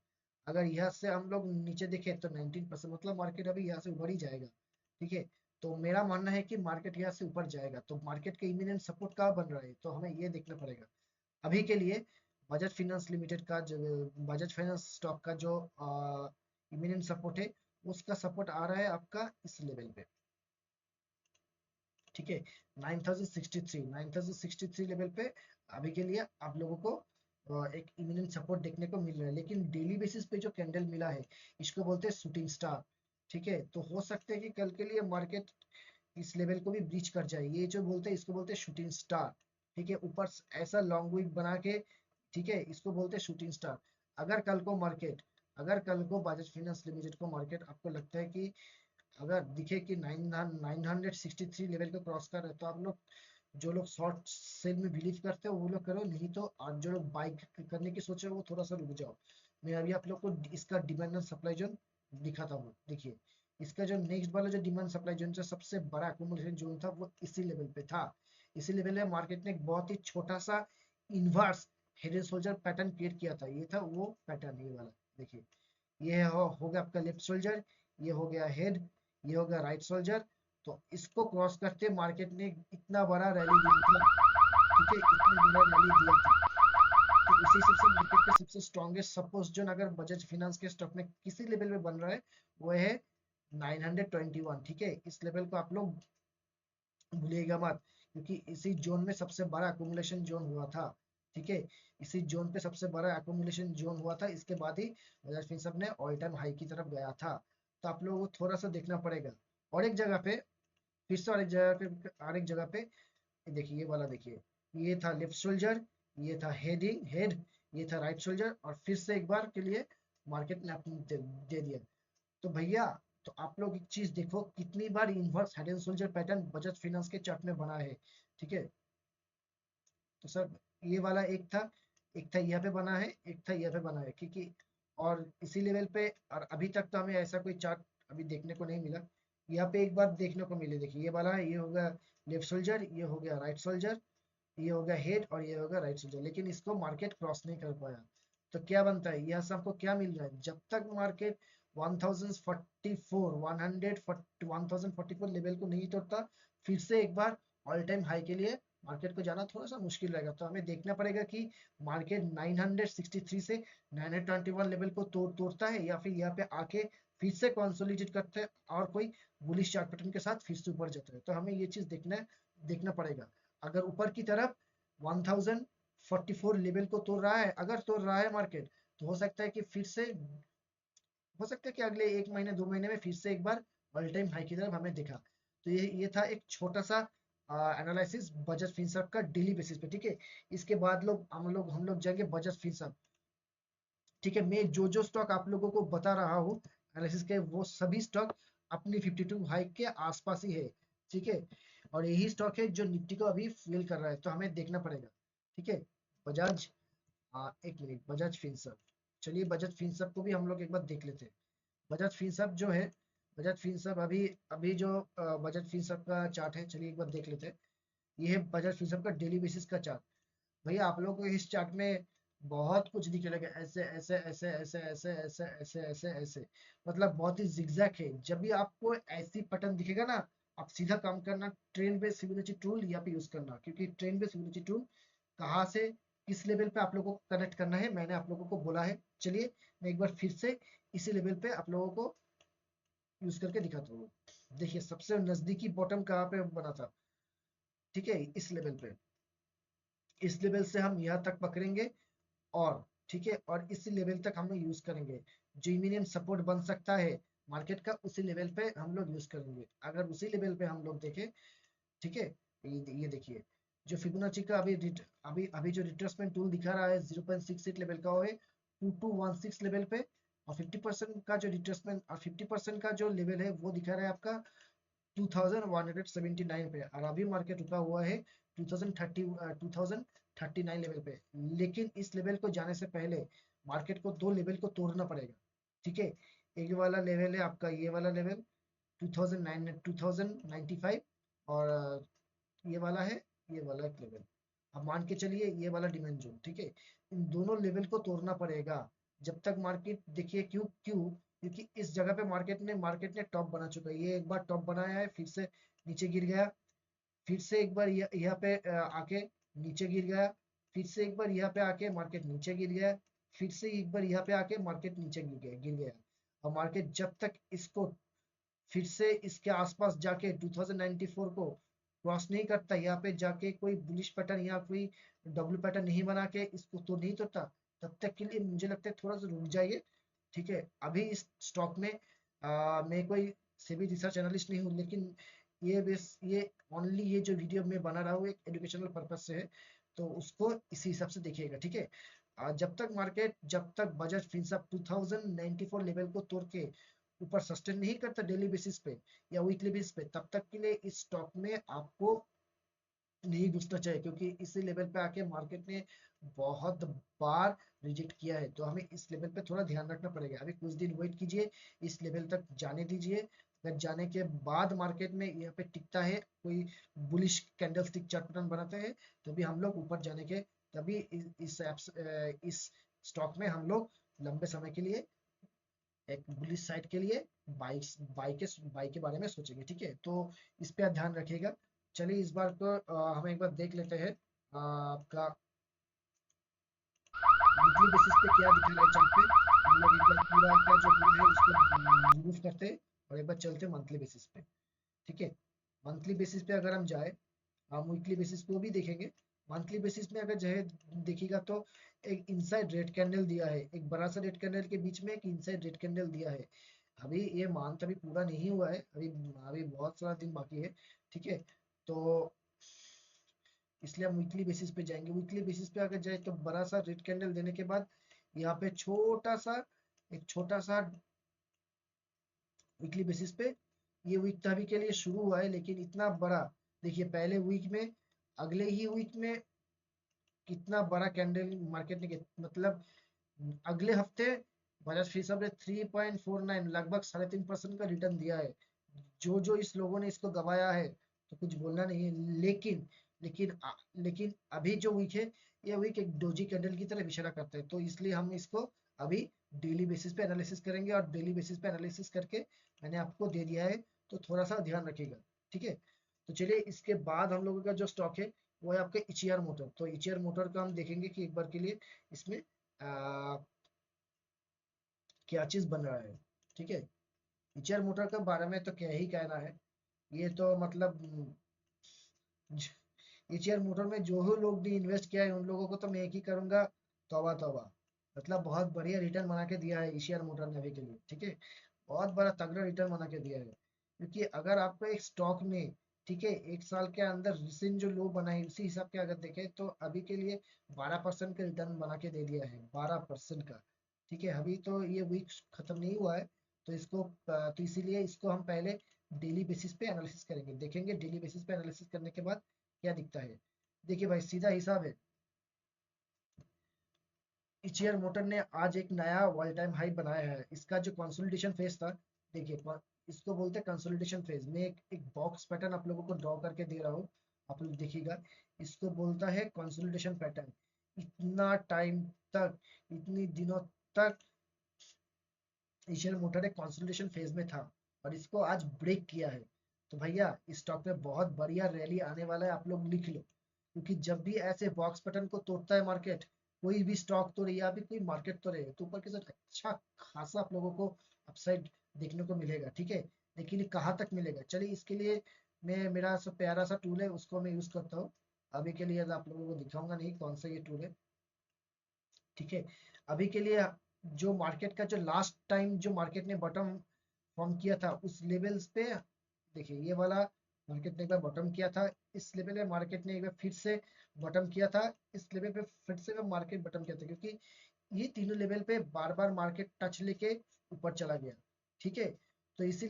अगर यहाँ से हम लोग नीचे देखें तो 19%, मतलब मार्केट अभी यहाँ से ऊपर ही जाएगा, ठीक है। तो मेरा मानना है कि मार्केट यहाँ से ऊपर जाएगा, तो मार्केट के इमिनेंट सपोर्ट कहाँ बन रहा है तो हमें ये देखना पड़ेगा। अभी के लिए बजाज फाइनेंस लिमिटेड का जो बजाज फाइनेंस स्टॉक का जो इमिनेंट सपोर्ट है उसका सपोर्ट आ रहा है आपका इस लेवल पे, ठीक है। 9063 लेवल पे अभी के लिए आप लोगों को एक इमिनेंट सपोर्ट देखने को मिल रहा है। लेकिन डेली बेसिस पे जो कैंडल मिला है इसको बोलते हैं शूटिंग स्टार, ठीक है। तो हो सकता है कि कल के लिए मार्केट इस लेवल को भी ब्रीच कर जाए। ये जो बोलते हैं इसको बोलते हैं शूटिंग स्टार, ठीक है। ऊपर ऐसा लॉन्ग विक बना के, ठीक है, इसको बोलते हैं शूटिंग स्टार। अगर कल को मार्केट अगर कल को बजाज फाइनेंस लिमिटेड को मार्केट आपको लगता है कि अगर दिखे कि 963 लेवल को क्रॉस कर रहे हैं तो आप लोग जो लोग शॉर्ट सेल में बिलीव करते हो वो लोग करो, नहीं तो आज जो लोग बाइक करने की सोच रहे हो वो थोड़ा सा रुक जाओ। मैं अभी आप लोग को इसका डिमांड एंड सप्लाई जोन दिखाता हूँ। देखिए इसका जो नेक्स्ट वाला जो डिमांड सप्लाई जोन से सबसे बड़ा अकोमोडेशन जोन था वो इसी लेवल पे था। इसी लेवल में मार्केट ने एक बहुत ही छोटा सा inverse head and shoulder pattern create किया था। ये था वो पैटर्न, ये वाला देखिए। ये हो गया आपका लेफ्ट शोल्डर, ये हो गया हेड, ये हो गया राइट शोल्डर। तो इसको क्रॉस करते मार्केट ने इतना बड़ा रैली दिया था, ठीक है, इतना बड़ा रैली दिया था। तो उसी हिसाब से मार्केट का सबसे स्ट्रॉन्गेस्ट सपोज जोन अगर बजाज फाइनेंस के स्टॉक में किसी लेवल पे बन रहा है वो है 921, ठीक है। इस लेवल को आप लोग भूलिएगा मत, क्योंकि इसी जोन में सबसे बड़ा अकोमुलेशन जोन हुआ था, ठीक है। इसी जोन पे सबसे बड़ा अकोमुलेशन जोन हुआ था, इसके बाद ही बजाज फिनसर्व ने ऑल टाइम हाई की तरफ गया था। तो आप लोगों को थोड़ा सा देखना पड़ेगा। और एक जगह पे फिर से और एक जगह पे देखिए, ये वाला देखिए, ये था लेफ्ट शोल्डर, ये था हेड, ये था राइट शोल्डर, और फिर से एक बार के लिए मार्केट ने अपनी दे दिया। तो भैया, तो आप लोग एक चीज देखो कितनी बार inverse head and shoulder pattern Bajaj finance के चार्ट में बना है, ठीक है। तो सर ये वाला एक था यहाँ पे बना है, एक था यहाँ पे बना है, क्योंकि और इसी लेवल पे, और अभी तक तो हमें ऐसा कोई चार्ट अभी देखने को नहीं मिला। यहाँ पे एक बार देखने को मिले, देखिए ये वाला है, ये हो गया लेफ्ट शोल्डर, ये हो गया राइट शोल्डर, ये हो गया हेड और ये हो गया राइट शोल्डर, लेकिन इसको मार्केट क्रॉस नहीं कर पाया। तो क्या बनता है, यहाँ से आपको क्या मिल रहा है, जब तक मार्केट 1044 लेवल को नहीं तोड़ता फिर से एक बार ऑल टाइम हाई के लिए मार्केट को जाना थोड़ा सा मुश्किल रहेगा। तो हमें देखना पड़ेगा कि मार्केट 963 से 921 लेवल को तोड़ता है या फिर यहाँ पे आके फिर से कंसोलिडेट करते हैं और कोई बुलिश चार्ट पैटर्न के साथ फिर से ऊपर जाता है। तो हमें ये चीज देखना पड़ेगा। अगर ऊपर की तरफ 1044 लेवल को तोड़ रहा है, अगर तोड़ रहा है मार्केट, तो हो सकता है कि अगले 1 महीने 2 महीने में फिर से एक बार ऑल टाइम हाई की तरफ हमें दिखा। तो ये था एक छोटा सा एनालिसिस बजाज फिनसर्व का डेली बेसिस पे, ठीक है। इसके बाद हम लोग जाएंगे बजाज फिनसर्व, ठीक है। मैं जो जो स्टॉक आप लोगों को बता रहा हूँ एनालिसिस के, वो सभी स्टॉक अपनी 52 हाई के आसपास ही है, ठीक है। और यही स्टॉक है जो निफ्टी को अभी फेल कर रहा है, तो हमें देखना पड़ेगा, ठीक है। बजाज, एक मिनट, बजाज फिनसर्व, चलिए बजाज फिनसर्व को भी हम लोग एक बार देख लेते हैं। बजाज फिनसर्व जो है, बजाज फिनसर्व अभी अभी जो बजाज फिनसर्व का चार्ट है, चलिए एक बार देख लेते हैं। ये है बजाज फिनसर्व का डेली बेसिस का चार्ट। भैया आप लोगों को इस चार्ट में बहुत कुछ दिखने लगे, ऐसे ऐसे ऐसे ऐसे ऐसे ऐसे ऐसे ऐसे ऐसे, मतलब बहुत ही जिगजैग है। जब भी आपको ऐसी पैटर्न दिखेगा ना, आप सीधा काम करना, ट्रेंड बेस्ड फिबोनाची टूल यहाँ पे यूज करना, क्योंकि ट्रेंड बेस्ड फिबोनाची टूल कहाँ से किस लेवल पे आप लोगों को कनेक्ट करना है मैंने आप लोगों को बोला है। चलिए मैं एक बार फिर से इसी लेवल पे आप लोगों को यूज करके दिखाता हूँ। देखिए सबसे नजदीकी बॉटम कहाँ पे बना था, ठीक है, इस लेवल पे। इस लेवल से हम यहाँ तक पकड़ेंगे, और ठीक है, और इसी लेवल तक हम लोग यूज करेंगे। जो मिनिमम सपोर्ट बन सकता है मार्केट का, उसी लेवल पे हम लोग यूज करेंगे। अगर उसी लेवल पे हम लोग देखें, ठीक है, ये देखिए, जो फिबोनाची का अभी अभी जो रिट्रेसमेंट टूल दिखा रहा है 0.68 लेवल का, वो है 2216 लेवल पे। और 50% का जो रिट्रेसमेंट और 50% का जो लेवल है वो दिखा रहा है आपका 2179 पे। और अभी मार्केट रुका हुआ है 2039 लेवल पे। लेकिन इस लेवल को जाने से पहले मार्केट को दो लेवल को तोड़ना पड़ेगा, ठीक है। एक वाला लेवल है आपका, ये वाला लेवल 2095, और ये वाला है, ये वाला एक लेवल, अब मान के चलिए ये वाला डिमांड जोन, ठीक है। इन दोनों लेवल को तोड़ना पड़ेगा जब तक मार्केट, देखिए क्यों क्यों, क्योंकि इस जगह पे मार्केट ने टॉप बना चुका है। ये एक बार टॉप बनाया है, फिर से नीचे गिर गया, फिर से एक बार यहाँ पे आके नीचे गिर गया, फिर से एक बार यहाँ पे आके मार्केट नीचे गिर गया, फिर से एक बार यहाँ पे आके मार्केट नीचे गिर गया। और मार्केट जब तक इसको फिर से इसके आसपास जाके 2094 को क्रॉस नहीं करता, यहाँ पे जाके कोई बुलिश पैटर्न या कोई डब्ल्यू पैटर्न नहीं बना के इसको तो नहीं तोड़ता, तब तक के लिए मुझे लगता है थोड़ा सा रुक जाइए, ठीक है। अभी इस स्टॉक में मैं कोई सेबी रिसर्च एनालिस्ट नहीं हूँ, लेकिन ये ओनली ये जो वीडियो मैं बना रहा हूँ एक एजुकेशनल पर्पज से है, तो उसको इसी हिसाब से देखिएगा, ठीक है। जब तक बजाज फिनसर्व 2094 लेवल को तोड़ के ऊपर सस्टेन नहीं करता डेली बेसिस पे या वीकली बेसिस पे, तब तक के लिए इस स्टॉक में आपको नहीं घुसना चाहिए, क्योंकि इसी लेवल पे आके मार्केट ने बहुत बार रिजेक्ट किया है। तो हमें इस लेवल पे थोड़ा ध्यान रखना पड़ेगा। अभी कुछ दिन वेट कीजिए, इस लेवल तक जाने दीजिए। अगर जाने के बाद मार्केट में यहाँ पे टिकता है, कोई bullish candle stick chart pattern बनाते हैं, तभी हम लोग ऊपर जाने के, तभी इस स्टॉक में हम लोग लंबे समय के लिए एक बुलिश साइड के लिए बाई के बारे में सोचेंगे, ठीक है। तो इस पे आप ध्यान रखिएगा। चलिए इस बार को हम एक बार देख लेते हैं आपका वीकली बेसिस पे क्या दिखा रहा है चार्ट पे। हम लोग एक बार पूरा का जो पूरा है उसको रिमूव करते हैं, और एक बार चलते हैं मंथली बेसिस पे, ठीक है। मंथली बेसिस पे अगर हम जाए, हम वीकली बेसिस पे भी देखेंगे। मंथली बेसिस में अगर जो है देखिएगा, तो एक इनसाइड रेड कैंडल दिया है, एक बड़ा सा रेड कैंडल के बीच में एक इनसाइड रेड कैंडल दिया है। अभी ये मंथ अभी पूरा नहीं हुआ है, अभी अभी बहुत सारा दिन बाकी है, ठीक है। तो इसलिए हम वीकली बेसिस पे जाएंगे। वीकली बेसिस पे अगर जाए तो बड़ा सा रेड कैंडल देने के बाद यहाँ पे छोटा सा वीकली बेसिस पे, ये वीक तो अभी के लिए शुरू हुआ है, लेकिन इतना बड़ा, देखिए पहले वीक में, अगले ही वीक में कितना बड़ा कैंडल मार्केट ने मतलब अगले हफ्ते बजाज फिसब ने 3.49 लगभग 3.5% का रिटर्न दिया है। जो जो इस लोगों ने इसको गवाया है तो कुछ बोलना नहीं है, लेकिन अभी जो वीक है, ये वीक एक डोजी कैंडल की तरह इशारा करता है, तो इसलिए हम इसको अभी डेली बेसिस पे एनालिसिस करेंगे, और डेली बेसिस पे एनालिसिस करके मैंने आपको दे दिया है, तो थोड़ा सा ध्यान रखिएगा, ठीक है। तो चलिए इसके बाद हम लोगों का जो स्टॉक है वो है आपके इचियर मोटर। तो इचियर मोटर का हम देखेंगे कि एक बार के लिए इसमें आ, क्या चीज बन रहा है, ठीक है। इचियर मोटर के बारे में तो क्या ही कहना है, ये तो मतलब इचियर मोटर में जो ही लोग भी इन्वेस्ट किया है उन लोगों को तो मैं एक ही करूंगा, तौबा तौबा। मतलब बहुत बढ़िया रिटर्न बना के दिया है इशियर मोटर ने अभी के लिए, ठीक है। बहुत बड़ा तगड़ा रिटर्न बना के दिया है। क्योंकि अगर आपको एक स्टॉक में, ठीक है, एक साल के अंदर रिसेंट जो लो बनाई उसी हिसाब के अगर देखें तो अभी के लिए 12% का रिटर्न बना के दे दिया है, 12% का। ठीक है, अभी तो ये वीक खत्म नहीं हुआ है, तो इसको तो इसीलिए इसको हम पहले डेली बेसिस पे एनालिसिस करेंगे, देखेंगे डेली बेसिस पे एनालिसिस करने के बाद क्या दिखता है। देखिए भाई, सीधा हिसाब है, इचियर मोटर ने आज एक नया ऑल टाइम हाई बनाया है। इसका जो कंसोलिडेशन फेज था, देखिए इसको बोलते हैं कंसोलिडेशन फेज। मैं एक बॉक्स पैटर्न आप लोगों को ड्रॉ करके दे रहा हूँ, आप लोग देखिएगा। इसको बोलता है कंसोलिडेशन पैटर्न। इतना टाइम तक, इतनी दिनों तक एशियन मोटर एक कंसोलिडेशन फेज में था और इसको आज ब्रेक किया है। तो भैया इस स्टॉक में बहुत बढ़िया रैली आने वाला है, आप लोग लिख लो। क्योंकि जब भी ऐसे बॉक्स पैटर्न को तोड़ता है मार्केट, कोई भी स्टॉक तोड़े या भी कोई मार्केट तोड़े, तो ऊपर के साथ अच्छा खासा आप लोगों को अपसाइड देखने को मिलेगा। ठीक है, लेकिन ये कहाँ तक मिलेगा, चलिए इसके लिए मैं, मेरा सब प्यारा सा टूल है उसको मैं यूज करता हूँ। अभी के लिए आप लोगों को दिखाऊंगा नहीं कौन सा ये टूल है। ठीक है, अभी के लिए जो मार्केट का जो लास्ट टाइम जो मार्केट ने बॉटम फॉर्म किया था उस लेवल्स पे, देखिए ये वाला मार्केट ने एक बार बॉटम किया था, इस लेवल पे मार्केट ने एक बार फिर से बॉटम किया था, इस लेवल पे फिर से मार्केट बॉटम किया था, क्योंकि ये तीनों लेवल पे बार बार मार्केट टच लेके ऊपर चला गया। ठीक है, तो इसी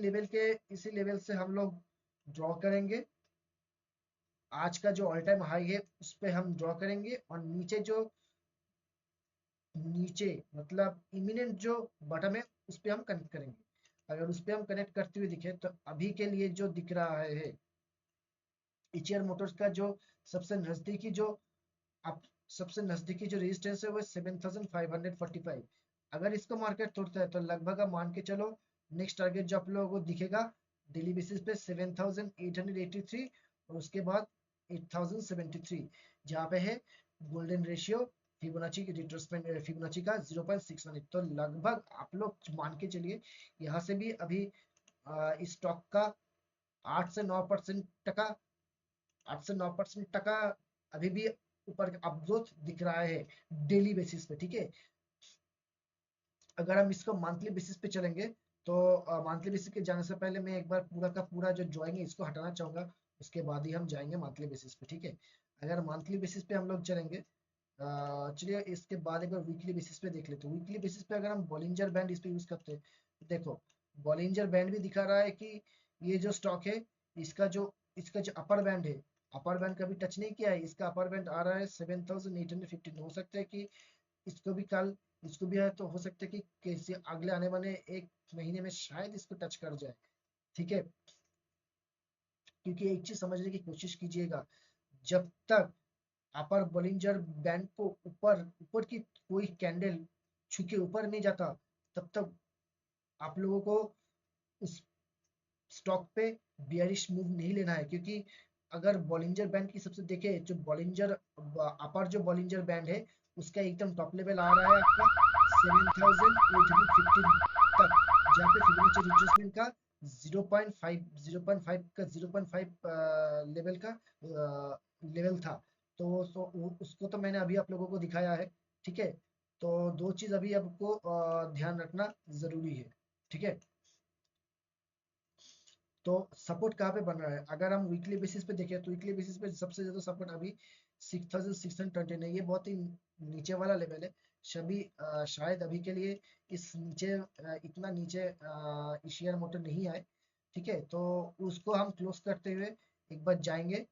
लेवल से हम लोग ड्रॉ करेंगे। आज का जो ऑल टाइम हाई है उस पे हम ड्रॉ करेंगे, और नीचे जो, नीचे मतलब इमिनेंट जो बटन है उस पे हम कनेक्ट करेंगे। अगर उस पे हम कनेक्ट करते हुए दिखे तो अभी के लिए जो दिख रहा है, इचियर मोटर्स का जो सबसे नजदीकी जो, आप सबसे नजदीकी जो रेजिस्टेंस है वो 7545। अगर इसको मार्केट तोड़ता है तो लगभग आप मान के चलो नेक्स्ट टारगेट जो आप लोगों को दिखेगा डेली बेसिस पे 7883, और उसके बाद 8073, जहाँ पे है गोल्डन रेशियो फिबोनाची की रिट्रेसमेंट, फिबोनाची का 0.61। तो लगभग आप लोग मान के चलिए यहाँ से भी अभी इस स्टॉक का 8 से 9% टका, 8 से 9% टका अभी भी ऊपर अपग्रोथ दिख रहा है डेली बेसिस पे। ठीक है, अगर हम इसको मंथली बेसिस पे चलेंगे तो मंथली बेसिस पे जाने से पहले मैं एक बार पूरा का पूरा जो ड्राइंग है इसको हटाना चाहूंगा, उसके बाद ही हम जाएंगे मंथली बेसिस पे। ठीक है, अगर मंथली बेसिस पे हम लोग चलेंगे, चलिए इसके बाद एक बार वीकली बेसिस पे देख लेते हैं। वीकली बेसिस पे अगर हम बॉलिंजर बैंड इस पे यूज करते हैं तो देखो बॉलिंजर बैंड भी दिखा रहा है कि ये जो स्टॉक है इसका जो अपर बैंड है, अपर बैंड कभी टच नहीं किया है, इसका अपर बैंड आ रहा है 7815। हो सकता है कि इसको भी कल, इसको भी है तो हो सकता है कि कैसे अगले आने वाले एक महीने में शायद इसको टच कर जाए। ठीक है, क्योंकि एक चीज समझने की कोशिश कीजिएगा, जब तक अपर बॉलिंजर बैंड को ऊपर ऊपर की कोई कैंडल छू के ऊपर नहीं जाता, तब तक आप लोगों को उस स्टॉक पे बियरिश मूव नहीं लेना है। क्योंकि अगर बॉलिंजर बैंड की सबसे देखे जो बॉलिंजर अपर जो बॉलिंजर बैंड है उसका एकदम टॉप लेवल आ रहा है आपका 7815 तक, जहाँ पे फिबोनाची रिट्रेसमेंट का 0.5 लेवल का लेवल था। तो उसको तो मैंने अभी आप लोगों को दिखाया है। ठीक है, तो दो चीज अभी आपको ध्यान रखना जरूरी है। ठीक है, तो सपोर्ट कहाँ पे बन रहा है, अगर हम वीकली बेसिस पे देखें तो वीकली बेसिस पे सबसे ज्यादा सपोर्ट अभी 6620 है। ये बहुत ही नीचे वाला लेवल है। शायद अभी के लिए इस नीचे इतना नीचे एशियन मोटर नहीं आए। ठीक है, तो उसको हम क्लोज करते हुए एक बार जाएंगे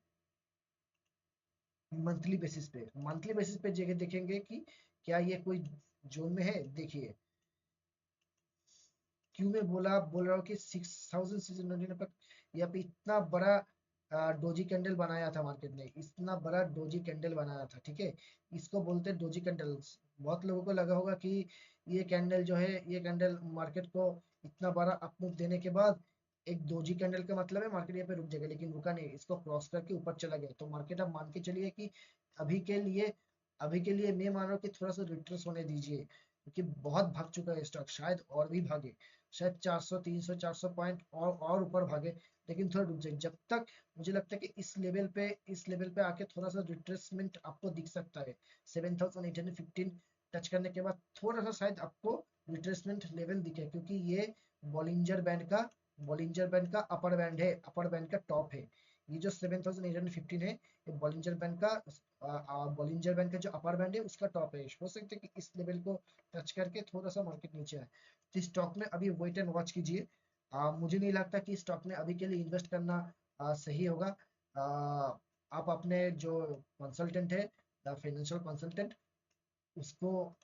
मंथली बेसिस पे। मंथली बेसिस पे जगह देखेंगे कि क्या ये कोई जोन में है। देखिए क्यों मैं बोल रहा हूँ कि 6600 पर यहाँ पे इतना बड़ा डोजी कैंडल बनाया था मार्केट ने, इतना बड़ा डोजी कैंडल बनाया था। ठीक है, इसको बोलते हैं डोजी कैंडल्स। बहुत लोगों को लगा होगा कि ये कैंडल जो है, ये कैंडल मार्केट को इतना बड़ा अपमूव देने के बाद एक डोजी कैंडल का मतलब है मार्केट यहाँ पे रुक जाएगा, लेकिन रुका नहीं, इसको क्रॉस करके ऊपर चला गया। तो मार्केट आप मान के चलिए कि अभी के लिए अभी के लिए मैं मान रहा हूँ कि थोड़ा सा रिट्रेस होने दीजिए, क्योंकि बहुत भाग चुका है स्टॉक, शायद और भी भागे, शायद 400 300 400 पॉइंट और ऊपर भागे, लेकिन थोड़ा रुक जाए। जब तक मुझे लगता है कि इस लेवल पे आके थोड़ा सा रिट्रेसमेंट आपको दिख सकता है। 7815 टच करने के बाद थोड़ा सा शायद आपको रिट्रेसमेंट लेवल दिखे, क्योंकि ये बॉलिंजर बैंड का बॉलिंजर बैंड का अपर बैंड है, अपर बैंड का टॉप है। ये जो 7815 है, ये बॉलिंजर बैंड का जो अपर बैंड है उसका टॉप है। हो सकता है कि इस लेवल को टच करके थोड़ा सा मार्केट नीचे आए। तो स्टॉक में अभी वेट एंड वॉच कीजिए। मुझे नहीं लगता कि स्टॉक में अभी के लिए इन्वेस्ट करना सही होगा। आप अपने जो कंसल्टेंट है, फाइनेंशियल कंसल्टेंट, उसको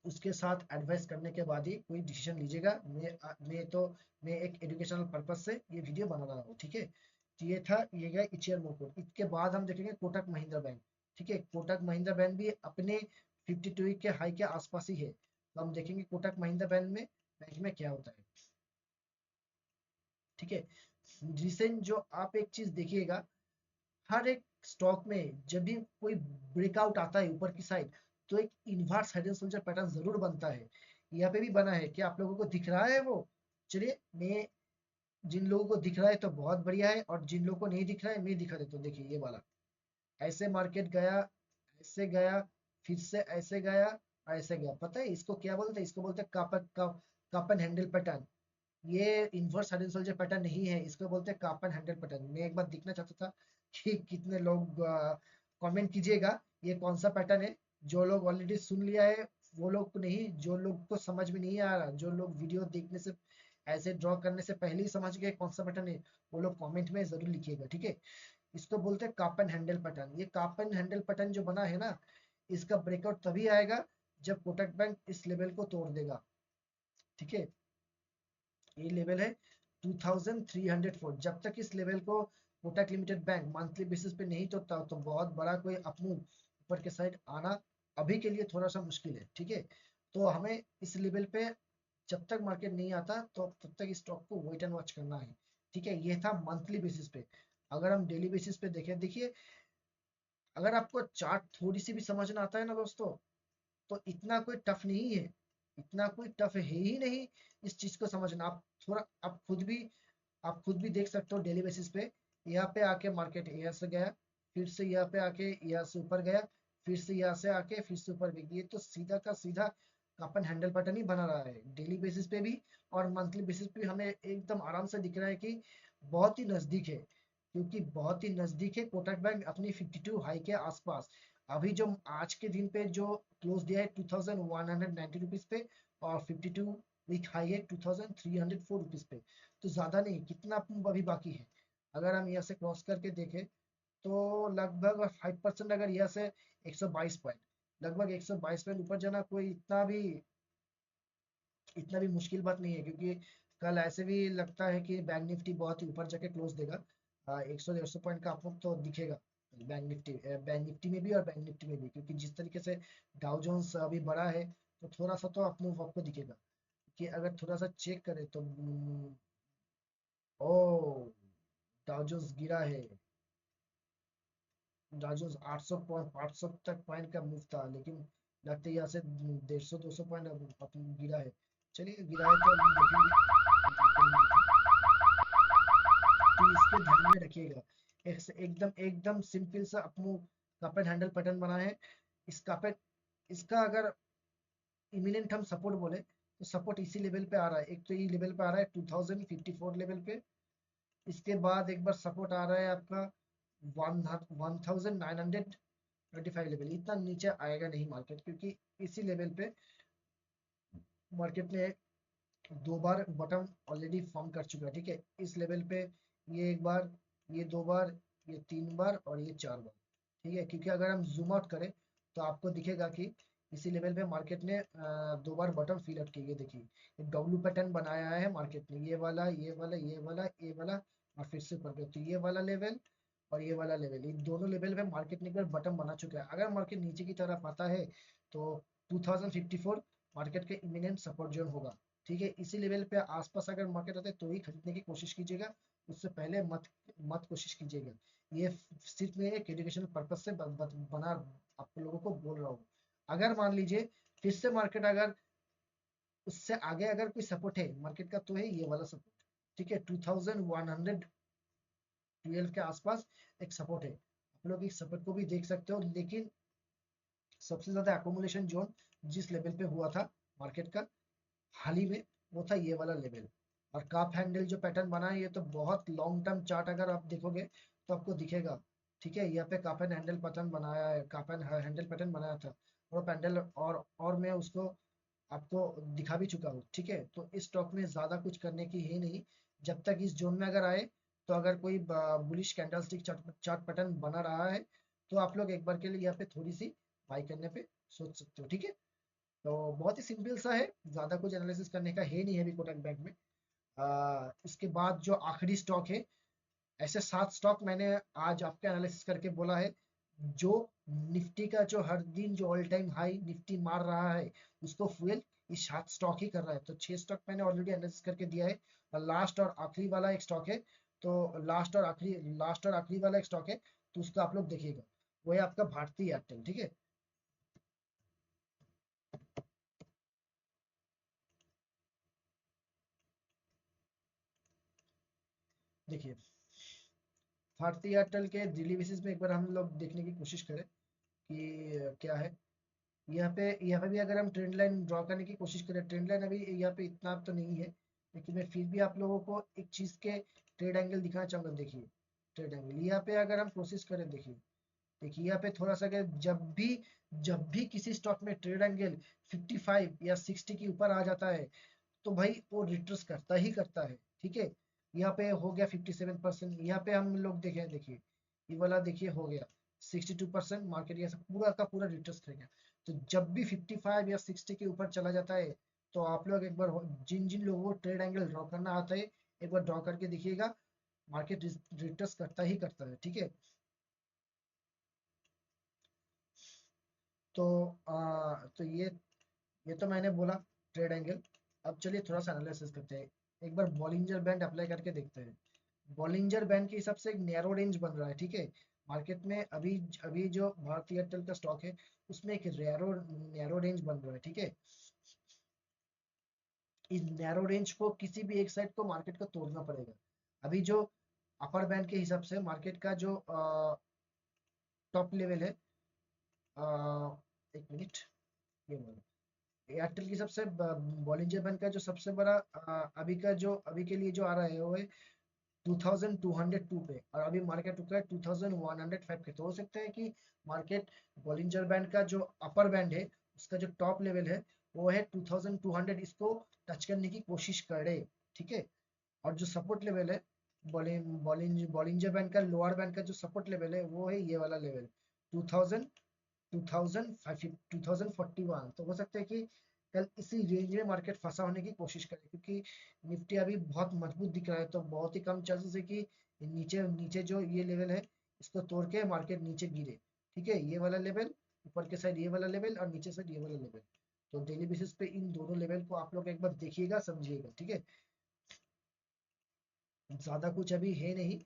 उसके साथ एडवाइस करने के बाद ही कोई डिसीजन लीजिएगा। मैं एक एजुकेशनल पर्पज से ये वीडियो बना रहा हूँ, ठीक है। तो ये था, ये गया इचियर मोटो। इसके बाद हम देखेंगे कोटक महिंद्रा बैंक। ठीक है, कोटक महिंद्रा बैंक भी अपने 52 के हाई के आसपास ही है। तो हम देखेंगे कोटक महिंद्रा बैंक में क्या होता है। ठीक है, रिसेंट जो आप एक चीज देखिएगा, हर एक स्टॉक में जब भी कोई ब्रेकआउट आता है ऊपर की साइड, तो एक inverse head and shoulder pattern जरूर बनता है। यहाँ पे भी बना है, क्या आप लोगों को दिख रहा है वो? चलिए, मैं जिन लोगों को दिख रहा है तो बहुत बढ़िया है, और जिन लोगों को नहीं दिख रहा है मैं दिखा देता हूँ। देखिए ये वाला, ऐसे मार्केट गया, ऐसे गया, फिर से ऐसे गया, ऐसे गया। पता है इसको क्या बोलते हैं? इसको बोलते हैं कप एंड हैंडल पैटर्न। ये inverse head and shoulder pattern नहीं है, इसको बोलते हैं कप एंड हैंडल पैटर्न। मैं एक बार देखना चाहता था कि कितने लोग कमेंट कीजिएगा ये कौन सा पैटर्न है। जो लोग ऑलरेडी सुन लिया है वो लोग को नहीं, जो लोग को समझ में नहीं आ रहा, जो लोग वीडियो देखने से, ऐसे ड्रॉ करने से पहले ही समझ गए कौन सा पैटर्न है, वो लोग कमेंट में जरूर लिखिएगा, ठीक है। इसको बोलते हैं कप एंड हैंडल पैटर्न। ये कप एंड हैंडल पैटर्न जो बना है ना, इसका ब्रेकआउट तभी आएगा जब कोटक बैंक इस लेवल को तोड़ देगा। ठीक है, ये लेवल है 2304। जब तक इस लेवल को Kotak limited bank monthly basis पे नहीं तोड़ता तो बहुत बड़ा कोई अपमूव ऊपर के साइड आना अभी के लिए थोड़ा सा मुश्किल है, ठीक है। तो हमें इस लेवल पे जब तक मार्केट नहीं आता तो तब तक स्टॉक को वेट एंड वॉच करना है, ठीक है। ये था मंथली बेसिस पे। अगर हम डेली बेसिस पे देखें, देखिए, अगर आपको चार्ट थोड़ी सी भी समझना आता है ना दोस्तों, तो इतना कोई टफ नहीं है, इतना कोई टफ है ही नहीं इस चीज को समझना। आप थोड़ा, आप खुद भी देख सकते हो डेली बेसिस पे। यहाँ पे आके मार्केट यहाँ से गया, फिर से यहाँ पे आके यहाँ से ऊपर गया, फिर से यहाँ से आके फिर से ऊपर गया। ये तो सीधा का सीधा अपन हैंडल पैटर्न ही बना रहा है डेली बेसिस पे भी, और मंथली बेसिस पे भी हमें एकदम आराम से दिख रहा है कि बहुत ही नजदीक है। क्योंकि बहुत ही नजदीक है कोटक बैंक अपनी 52 हाई के आसपास। अभी जो आज के दिन पे जो क्लोज दिया है 2190 रुपीज पे, और 52 वीक हाई है 2304 रुपीज पे। तो ज्यादा नहीं, कितना अभी बाकी है? अगर हम यहाँ से क्रॉस करके देखें तो लगभग 5% अगर यहाँ से 122 पॉइंट, लगभग 122 पॉइंट ऊपर जाना कोई इतना भी मुश्किल बात नहीं है। क्योंकि कल ऐसे भी लगता है कि बैंक निफ्टी बहुत ही ऊपर जाके क्लोज देगा। 100 150 पॉइंट का आपको तो दिखेगा बैंक निफ्टी में भी और बैंक निफ्टी में भी, क्योंकि जिस तरीके से डाउ जोन्स अभी बढ़ा है, तो थोड़ा सा तो अप मूव आपको दिखेगा। कि अगर थोड़ा सा चेक करें तो ओ, डाउ जोन्स गिरा है। डाउ जोन्स 800 पॉइंट, 800 तक पॉइंट का मूव था, लेकिन लगता है यहाँ से 150 200 पॉइंट अब गिरा है। चलिए, गिरा है तो हम देखेंगे। तो इसके ध्यान में रखिएगा। एकदम एकदम सिंपल सा अपनो कप एंड हैंडल पैटर्न बना है। इस कप एंड इसका अगर इमिनेंट हम सपोर्ट बोले, तो सपोर्ट इसी लेवल पे आ रहा है। एक तो ये लेवल पे आ रहा है 2054 लेवल पे। इसके बाद एक बार सपोर्ट आ रहा है आपका 1925 लेवल। इतना नीचे आएगा नहीं मार्केट, क्योंकि इसी लेवल पे मार्केट ने दो बार बॉटम ऑलरेडी फॉर्म कर चुका है, ठीक है। इस लेवल पे ये एक बार, ये दो बार, ये तीन बार और ये चार बार, ठीक है। क्योंकि अगर हम जूम आउट करें तो आपको दिखेगा कि इसी लेवल पे मार्केट ने दो बार बॉटम फिल आउट की है। देखिए, एक डब्ल्यू पैटर्न बनाया है मार्केट ने, ये वाला, ये वाला, ये वाला, ये वाला, और फिर से ऊपर गया। तो ये वाला लेवल और ये वाला लेवल, इन दोनों लेवल पे मार्केट ने एक बार बटन बना चुका है। अगर मार्केट नीचे की तरफ आता है तो 2054 मार्केट के इमिनेंट सपोर्ट जोन होगा, ठीक है। इसी लेवल पे आसपास अगर मार्केट आता है तो ही खरीदने की कोशिश कीजिएगा, उससे पहले मत मत कोशिश कीजिएगा। ये सिर्फ मैं एक एजुकेशनल पर्पज से बना आप लोगों को बोल रहा हूँ। अगर मान लीजिए फिर से मार्केट अगर उससे आगे अगर कोई सपोर्ट है मार्केट का, तो है ये वाला सपोर्ट, ठीक है। 2112 के आसपास एक सपोर्ट है, आप लोग इस सपोर्ट को भी देख सकते हो। लेकिन सबसे ज्यादा एकोमुलेशन जोन जिस लेवल पे हुआ था मार्केट का हाल ही में, वो था ये वाला लेवल। और काफ हैंडल जो पैटर्न बना है ये तो बहुत लॉन्ग टर्म चार्ट अगर आप देखोगे तो आपको दिखेगा। ठीक है, यहाँ पे काफ एंड हैंडल पैटर्न बनाया है, काफ एंड हैंडल पैटर्न बनाया था, और पैंडल और मैं उसको आपको दिखा भी चुका हूँ। ठीक है, तो इस स्टॉक में ज्यादा कुछ करने की है नहीं, जब तक इस जोन में अगर आए, तो अगर कोई बुलिश कैंडलस्टिक चार्ट पैटर्न बना रहा है तो आप लोग एक बार के लिए यहाँ पे थोड़ी सी बाई करने पे सोच सकते हो। ठीक है, तो बहुत ही सिंपल सा है, ज्यादा कुछ एनालिसिस करने का है नहीं है अभी कोटक बैंक में। इसके बाद जो आखिरी स्टॉक है, ऐसे 7 स्टॉक मैंने आज आपके एनालिसिस करके बोला है, जो निफ्टी का जो हर दिन जो ऑल टाइम हाई निफ्टी मार रहा है उसको फ्यूल ये 7 स्टॉक ही कर रहा है। तो 6 स्टॉक मैंने ऑलरेडी एनालिसिस करके दिया है, और लास्ट और आखिरी वाला एक स्टॉक है, तो लास्ट और आखिरी वाला एक स्टॉक है, तो उसको आप लोग देखिएगा, वो है आपका भारती एयरटेल। ठीक है, देखिए भारती एयरटेल के डेली बेसिस में एक बार हम लोग देखने की कोशिश करें कि क्या है। यहाँ पे भी अगर हम ट्रेंड लाइन ड्रॉ करने की कोशिश करें, ट्रेंड लाइन अभी यहाँ पे इतना तो नहीं है, लेकिन मैं फिर भी आप लोगों को एक चीज के ट्रेड एंगल दिखाना चाहूंगा। देखिए ट्रेड एंगल यहाँ पे अगर हम कोशिश करें, देखिए देखिए यहाँ पे थोड़ा सा अगर जब भी किसी स्टॉक में ट्रेड एंगल 55 या 60 के ऊपर आ जाता है, तो भाई वो रिट्रेस करता ही करता है। ठीक है, यहाँ पे हो गया 57%, यहाँ पे हम लोग देखें, देखिए ये वाला देखिए हो गया 62%, मार्केट ये सब पूरा का पूरा रिट्रेस करेगा। तो जब भी 55 या 60 के ऊपर चला जाता है, तो आप लोग एक बार जिन जिन लोगों को ट्रेड एंगल ड्रॉ करना आता है एक बार ड्रॉ करके देखिएगा, मार्केट रिट्रेस करता ही करता है। ठीक है, तो ये तो मैंने बोला ट्रेड एंगल। अब चलिए थोड़ा सा एनालिसिस करते हैं, एक बार बॉलिंजर बैंड अप्लाई करके देखते हैं। बॉलिंजर बैंड के हिसाब से एक नैरो रेंज बन रहा है। ठीक है, मार्केट में अभी अभी जो भारतीय एयरटेल का स्टॉक है उसमें एक नैरो रेंज बन रहा है। ठीक है, इस नैरो रेंज को किसी भी एक साइड को मार्केट को तोड़ना पड़ेगा। अभी जो अपर बैंड के हिसाब से मार्केट का जो टॉप लेवल है, एक मिनट, ये एयरटेल की सबसे बॉलिंजर बैंड का जो सबसे बड़ा अभी के लिए जो आ रहा है वो है 2202 पे, और अभी मार्केट रुका है 2105 के। तो हो सकता है कि मार्केट बॉलिंजर बैंड का जो अपर बैंड है उसका जो टॉप लेवल है वो है 2200, इसको टच करने की कोशिश करे। ठीक है, और जो सपोर्ट लेवल है बॉलिंजर बैंड का लोअर बैंड का जो सपोर्ट लेवल है वो है ये वाला लेवल 2000 2041। तो हो सकता है कि कल इसी रेंज में मार्केट फंसा होने की कोशिश करे, क्योंकि निफ्टी अभी बहुत मजबूत दिख रहा है, तो बहुत ही कम चांसेस है कि नीचे नीचे जो ये लेवल है इसको तोड़ के मार्केट नीचे गिरे। ठीक है, ये वाला लेवल, ऊपर के साइड ये वाला लेवल और नीचे साइड ये वाला लेवल, तो डेली बेसिस पे इन दोनों लेवल को आप लोग एक बार देखिएगा, समझिएगा। ठीक है, ज्यादा कुछ अभी है नहीं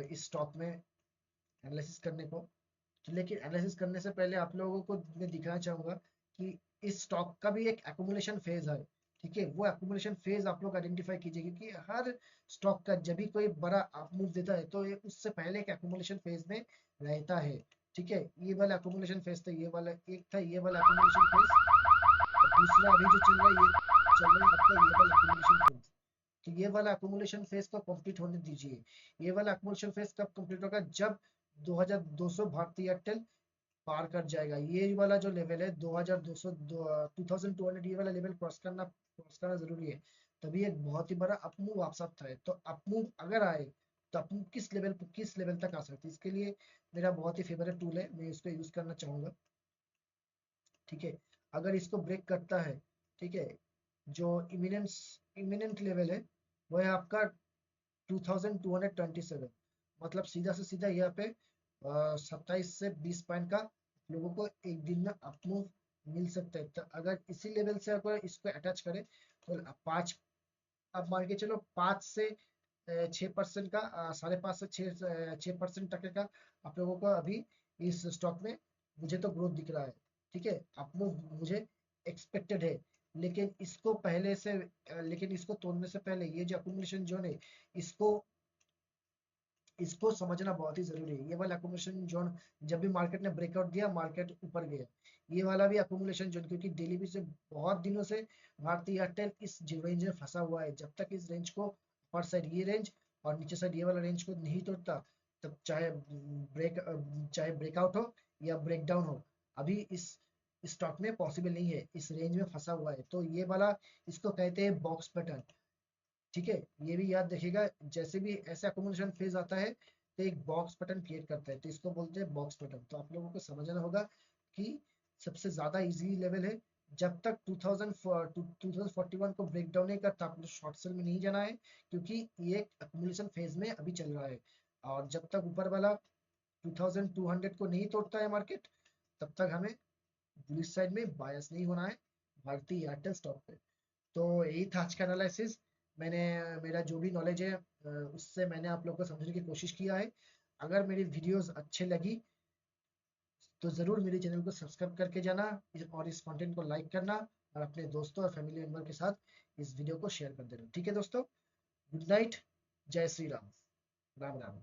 इस स्टॉक में एनालिसिस करने को। लेकिन एनालिसिस करने से पहले आप लोगों को मैं दिखाना चाहूंगा कि इस स्टॉक का भी एक एक्यूमुलेशन फेज है। ठीक है, वो एक्यूमुलेशन फेज आप लोग आइडेंटिफाई कीजिए, क्योंकि हर स्टॉक का जब भी कोई बड़ा अप मूव देता है तो ये उससे पहले एक एक्यूमुलेशन फेज में रहता है। ठीक है, ये वाला एक्यूमुलेशन फेज था, ये वाला एक था, ये वाला एक्यूमुलेशन फेज, और दूसरा अभी जो चल रहा है ये चल रहा है आपका ये वाला एक्यूमुलेशन फेज। तो ये वाला अकोमोडेशन फेज को कंप्लीट होने दीजिए। ये वाला अकोमोडेशन फेज कब कंप्लीट होगा, जब 2200 भारतीय एयरटेल पार कर जाएगा। ये वाला जो लेवल है 2200 2200 ये वाला लेवल क्रॉस करना जरूरी है, तभी एक बहुत ही बड़ा अपमूव आप सकता है। तो अपमूव अगर आए तो अपमूव किस लेवल तक आ सकती है, इसके लिए मेरा बहुत ही फेवरेट टूल है, मैं इसको यूज करना चाहूंगा। ठीक है, अगर इसको ब्रेक करता है, ठीक है, जो इमिनेंट लेवल है वो है आपका 2227, मतलब सीधा से सीधा यहाँ पे 27 से 20 पॉइंट का लोगों को एक दिन में अपमूव मिल सकता है। तो अगर इसी लेवल से अगर इसको अटैच करें तो पाँच, अब मान के चलो 5 से 6% का 5.5 से 6% तक का आप लोगों को अभी इस स्टॉक में मुझे तो ग्रोथ दिख रहा है। ठीक है, अपमूव मुझे एक्सपेक्टेड है, लेकिन इसको तोड़ने से पहले ये जो अकुमुलेशन जोन है इसको इसको समझना बहुत ही जरूरी है। ये वाला अकोमोडेशन जोन जब भी मार्केट ने ब्रेकआउट दिया, मार्केट ऊपर गया। ये वाला भी अकोमोडेशन जोन, क्योंकि दिल्ली भी से बहुत दिनों से भारतीय एयरटेल इस रेंज में फंसा हुआ है। जब तक इस रेंज को ऊपर साइड ये रेंज और नीचे साइड ये वाला रेंज को नहीं तोड़ता, तब चाहे ब्रेकआउट हो या ब्रेकडाउन हो, अभी इस स्टॉक में पॉसिबल नहीं है। इस रेंज में फंसा हुआ है, तो ये वाला इसको कहते हैं बॉक्स पैटर्न। ठीक है, ये भी याद रखिएगा। जैसे भी ऐसा अकोमोडेशन फेज आता है तो एक बॉक्स पैटर्न क्रिएट करता है, तो इसको बोलते हैं बॉक्स पैटर्न। तो आप लोगों को समझना होगा कि सबसे ज्यादा इजी लेवल है। जब तक 2041 को ब्रेक डाउन नहीं करता, आप लोग शॉर्ट सेल में नहीं जाना है, क्योंकि ये अकोमोडेशन फेज में अभी चल रहा है। और जब तक ऊपर वाला 2200 को नहीं तोड़ता है मार्केट, तब तक हमें बुलिश साइड में बायस नहीं होना है भारतीय एयरटेल स्टॉक पे। तो यही था आज का एनालिसिस। मैंने मेरा जो भी नॉलेज है उससे मैंने आप लोग को समझने की कोशिश किया है। अगर मेरी वीडियोस अच्छे लगी तो ज़रूर मेरे चैनल को सब्सक्राइब करके जाना, और इस कंटेंट को लाइक करना, और अपने दोस्तों और फैमिली मेंबर के साथ इस वीडियो को शेयर कर देना। ठीक है दोस्तों, गुड नाइट, जय श्री राम, राम राम।